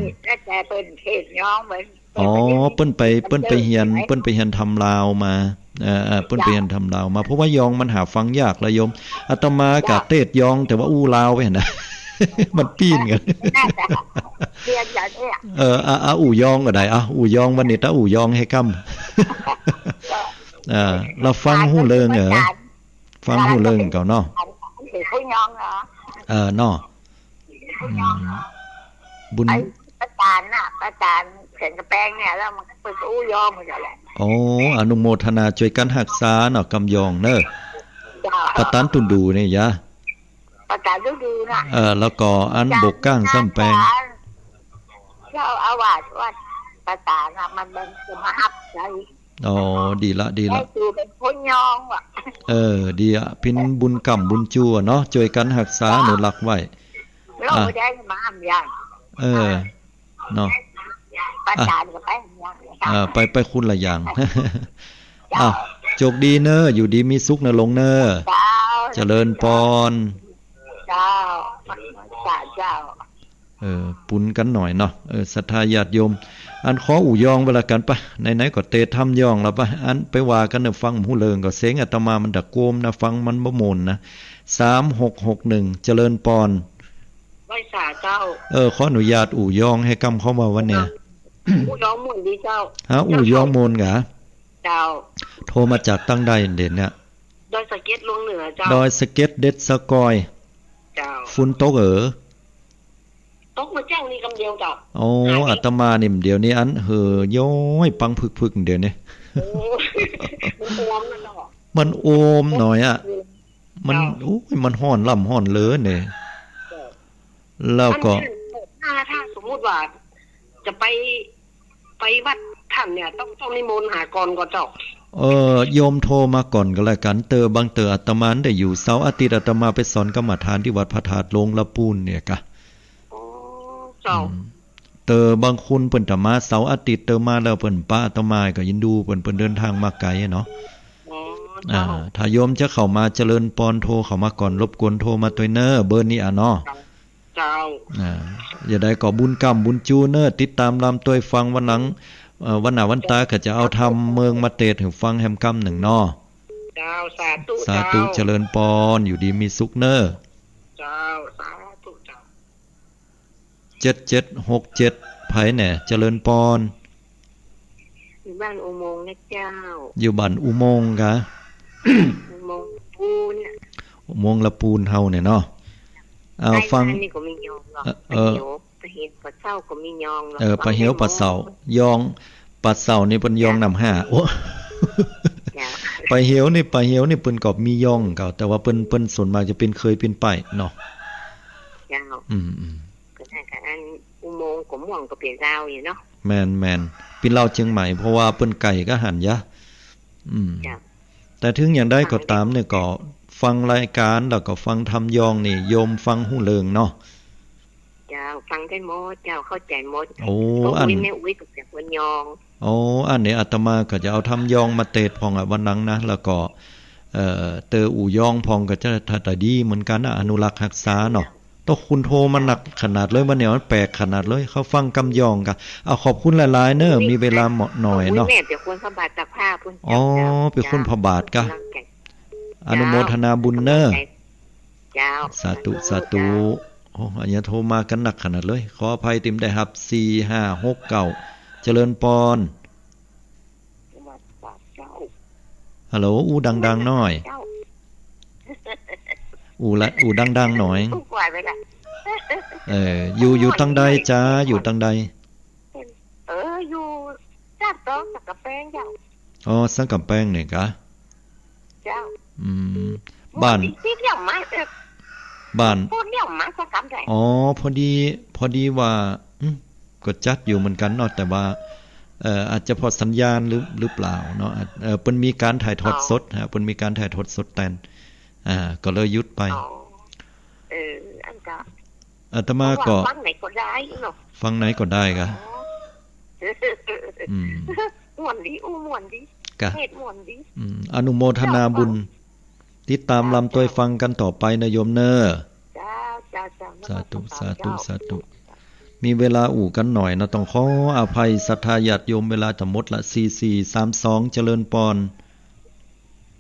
แต่เพิ่นเห็นยองเหมือนเปิ้นไปเรียนทำลาวมาเปิ้นไปเรียนทำลาวมาเพราะว่ายองมันหาฟังยากละโยมอาตมากะเทศยองแต่ว่าอู้ลาวไว้นะมันปีนกันเรียนอย่างนี้อู่ยองก็ได้อู่ยองวันนี้ถ้าอู่ยองให้กำเราฟังหู้เลิงฟังหู้เลิงก่อนเนาะเนาะบุญประจานน่ะประจานเขียนกระแปงเนี่ยแล้วมันเป็นอู้ยองหมดแล้วอนุโมทนาช่วยกันรักษาเนาะกำยองเนอะปะตันตุนดูนี่ยะประจานดูน่ะแล้วก็อันบกก้างซ้ำแปลงเจ้าอาวาสวัดประจานน่ะมันจะมาฮับใจดีละดูเป็นคนยองว่ะดีอ่ะพินบุญกรรมบุญจูเนาะช่วยกันรักษาอนุรักษ์ไว้เราได้มาห้ามยางเนาะประจานก็ไปคุณละอย่างโชคดีเนอะอยู่ดีมีสุขนะลงเนอะเจริญปอนเจ้าปุ้นกันหน่อยเนาะศรัทธาญาติโยมอันขออู่ยองเวลากันปะไหนๆก็เตทำยองแล้วปะอันไปว่ากันเนอะฟังหูเลิงก็เสียงอาตมามันตะโกมนะฟังมันบ่มนนะ3661เจริญปอนไว้สาเจ้าขออนุญาตอู่ยองให้กำเข้ามาวันเนี่ยอู่ยองมนดีเจ้าอู่ยองมนกะเจ้าโทรมาจากตั้งใดเด่นเนี่ยดอยสะเก็ดลงเหนือเจ้าดอยสะเก็ดเด็ดสะกอยเจ้าฝุ่นตกตกมาแจ้งนี่คำเดียวเจ้าอาตมานี่เดี๋ยวนี้อันย้อยปังพึกๆเดี๋ยวนี้มันโอมหน่อยอ่ะมันมันห้อนล่ำห้อนเลอะเนี่ยแล้วก็ถ้าสมมุติว่าจะไปวัดท่านเนี่ยต้องนิมนต์หาก่อนเจ้าโยมโทรมาก่อนก็แล้วกันบางอาตมาได้อยู่เสาร์อาทิตย์อาตมาไปสอนกรรมฐานที่วัดพระธาตุลงละปูนเนี่ยกะเจ้าบางคนเพิ่นตมาเสาร์อาทิตย์มาแล้วเพิ่นป้าอาตมาก็ยินดูเพิ่นเดินทางมาไกลเนาะถ้าโยมจะเข้ามาเจริญปอนโทรเข้ามาก่อนรบกวนโทรมาตัวเนอร์เบอร์นี้เนาะเจ้าอย่าได้ก่อบุญกรรมบุญจูเนอร์ติดตามลำตัวฟังวันหลังวันหน้าวันตาก็จะเอาทำเมืองมาเตดถึงฟังแฮมกำหนึ่งเนาะเจ้าสาธุเจริญปอนอยู่ดีมีสุขเนอร์เจ้าสาธุเจ้า7767ไผแหน่เจริญปอนอยู่บ้านอุโมงค์นะเจ้าอยู่บ้านอุโมงค์กะอุโมงค์ปูนอุโมงค์ละปูนเฮาเนี่ยเนาะฟังนี่ก็มียองหรอกปะเหียวปะเศร้าก็มียองหรอกปะเหียวปะเศร้ายองปะเศร้านี่เพิ่นยองนำ5โอ้ปะเหียวนี่เพิ่นก็มียองเก่าแต่ว่าเพิ่นส่วนมากจะเป็นเคยเป็นไปเนาะเจ้าก็ถ้ากันอุโมงค์ก็ม่วงก็เปลี่ยนดาวอยู่เนาะแม่นเป็นลาวเชียงใหม่เพราะว่าเพิ่นไก่ก็หันยะแต่ถึงอย่างใดก็ตามเนี่ยก็ฟังรายการแล้วก็ฟังทำยองนี่โยมฟังหูเลิงเนาะเจ้าฟังได้หมดเจ้าเข้าใจหมดอันนี้อุ้ยกับเสียงวันยองอันนี้อาตมาก็จะเอาทำยองมาเตดพองวันนั้นนะแล้วก็อู่ยองพองก็จะทัดดีเหมือนกันนะอนุรักษ์รักษาเนาะต้องคุณโทรมาหนักขนาดเลยวันนี้มันแปลกขนาดเลยเขาฟังกำยองกันเอาขอบคุณหลายๆเนอะมีเวลาเหมาะหน่อยเนาะเป็นคนพระบาทจากผ้าพุ่นเป็นคนพระบาทกะอนุโมทนาบุญเนอสาธุอันนี้โทรมากันหนักขนาดเลยขออภัยติมได้ครับ4569เจริญปอน ฮัลโหลอูดังๆหน่อยอูดังๆหน่อยอยู่ทางใดจ้าอยู่ทางใดอยู่จัดต้องสักกะแป้งเจ้าอ๋อสักกะแป้งนี่กะเจ้าบ้านพูดเรื่องมาสักกะได้อ๋อพอดีว่าก็จัดอยู่เหมือนกันเนาะแต่ว่าอาจจะพอสัญญาณหรือเปล่าเนาะเปิ้นมีการถ่ายทอดสดฮะเปิ้นมีการถ่ายทอดสดแต่ก็เลยหยุดไปอันก็อาตมาก็ฟังไหนก็ได้เนาะฟังไหนก็ได้กะม่วนดีม่วนดีเฮ็ดม่วนดีอนุโมทนาบุญติดตามลำต้วยฟังกันต่อไปนะโยมเน้อจ้าสาธุมีเวลาอู่กันหน่อยนะต้องขออภัยศรัทธาญาติโยมเวลาจะหมดละ4432เจริญปอน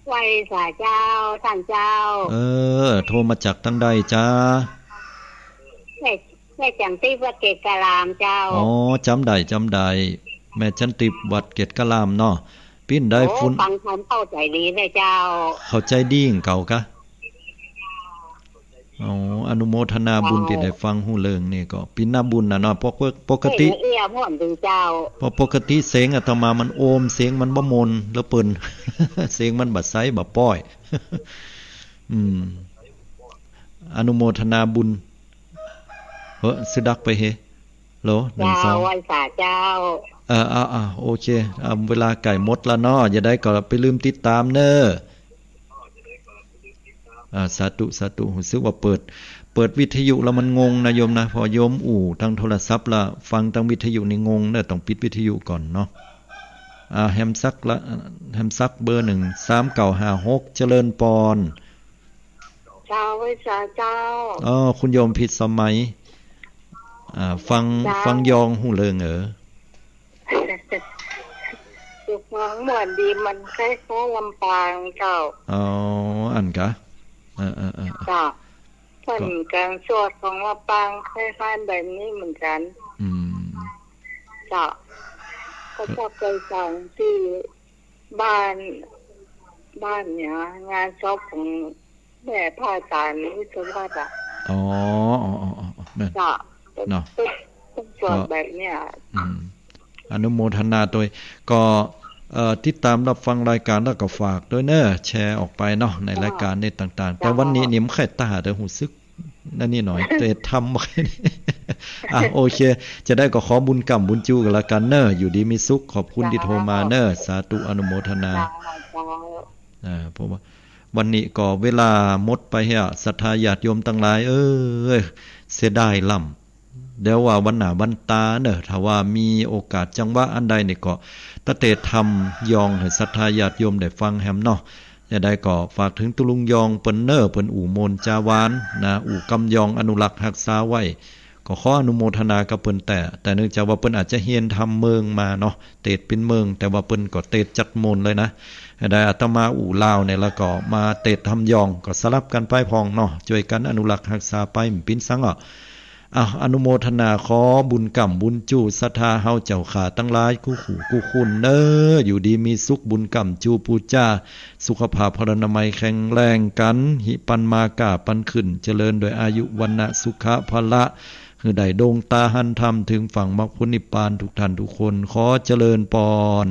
ไว้สาเจ้าท่านเจ้าโทรมาจากทางใดจ้าแม่จันติวัดเกตกะลามเจ้าอ๋อจำได้แม่จันติวัดเกตกะลามเนาะปิ้นได้ฟุ้นฟังความเข้าใจดีเลยเจ้าเข้าใจดีงเก่ากะอ๋ออนุโมทนาบุญที่ได้ฟังฮู้เรื่องนี่ก็เป็นนาบุญน่ะเนาะปกติม่วนดูเจ้าปกติเสียงอาตมามันโอมเสียงมันบ่มนแล้วเปิ้นเสียงมันบ่ไสบ่ป้อยอนุโมทนาบุญสิดักไปเฮโหล1 2ไว้สาเจ้าโอเคเวลาไก่หมดแล้วเนาะอย่าได้ก็ไปลืมติดตามเด้อสาธุรู้สึกว่าเปิดวิทยุแล้วมันงงนะโยมนะพอโยมทางโทรศัพท์ละฟังทางวิทยุนี่งงเด้อต้องปิดวิทยุก่อนเนาะแฮมซักเบอร์1 3956เจริญปอนเจ้าไว้สาเจ้าคุณโยมผิดสมัยฟังยองหูเลิงฟังเหมือนดีมันคล้ายๆลำปางเจ้าอันกะเจ้าผลการสวดของลำปางคล้ายๆแบบนี้เหมือนกันเจ้าก็ชอบไปฟังที่บ้านเนี่ยงานศพของแม่พระอาจารย์วิศวะนั่นเจ้าเนาะสวดแบบเนี้ยอนุโมทนาโดยก็ติดตามรับฟังรายการแล้วก็ฝากด้วยเน้อแชร์ออกไปเนาะในรายการนี้ต่างๆแต่วันนี้นี่มันแค่ตาแต่หูซึกนั่นนี่หน่อยแต่ทำบ่ได้โอเคจะได้ก็ขอบุญกรรมบุญจูกันละกันเน้ออยู่ดีมีสุขขอบคุณที่โทรมาเน้อสาธุอนุโมทนาเพราะว่าวันนี้ก็เวลาหมดไปเฮะศรัทธาญาติโยมทั้งหลายเสียดายล่ำเดี๋ยวว่าวันหน้าวันตาเนอะถ้าว่ามีโอกาสจังหวะอันใดนี่ก็ตะเตธรรมยองให้ศรัทธาญาติโยมได้ฟังแฮมเนาะอย่าได้ก็ฝากถึงตุลุงยองเปิ้นเนอเปิ้นอู่โมนจาวานนะอู่กำยองอนุรักษ์รักษาไว้ก็ขออนุโมทนากับเปิ้นแต่เนื่องจากว่าเปิ้นอาจจะเฮียนทำเมืองมาเนาะเตดเป็นเมืองแต่ว่าเปิ้นก็เตดจัดโมนเลยนะได้อาตมาอู่ลาวเนี่ยแล้วก็มาเตดทำยองก็สลับกันไปพองเนาะช่วยกันอนุรักษ์รักษาไปปิ้นสังอนุโมทนาขอบุญกรรมบุญจูศรัทธาเฮาเจ้าขาตั้งหลายคู่ขู่คู่คุณเด้ออยู่ดีมีสุขบุญกรรมจูปูจ้าสุขภาพพรรณนามัยแข็งแรงกันหิปันมากาปันขึ้นเจริญโดยอายุวันนะสุขะพละคือได้ดวงตาหันธรรมถึงฝั่งมรรคผลนิพพานทุกท่านทุกคนขอเจริญปอน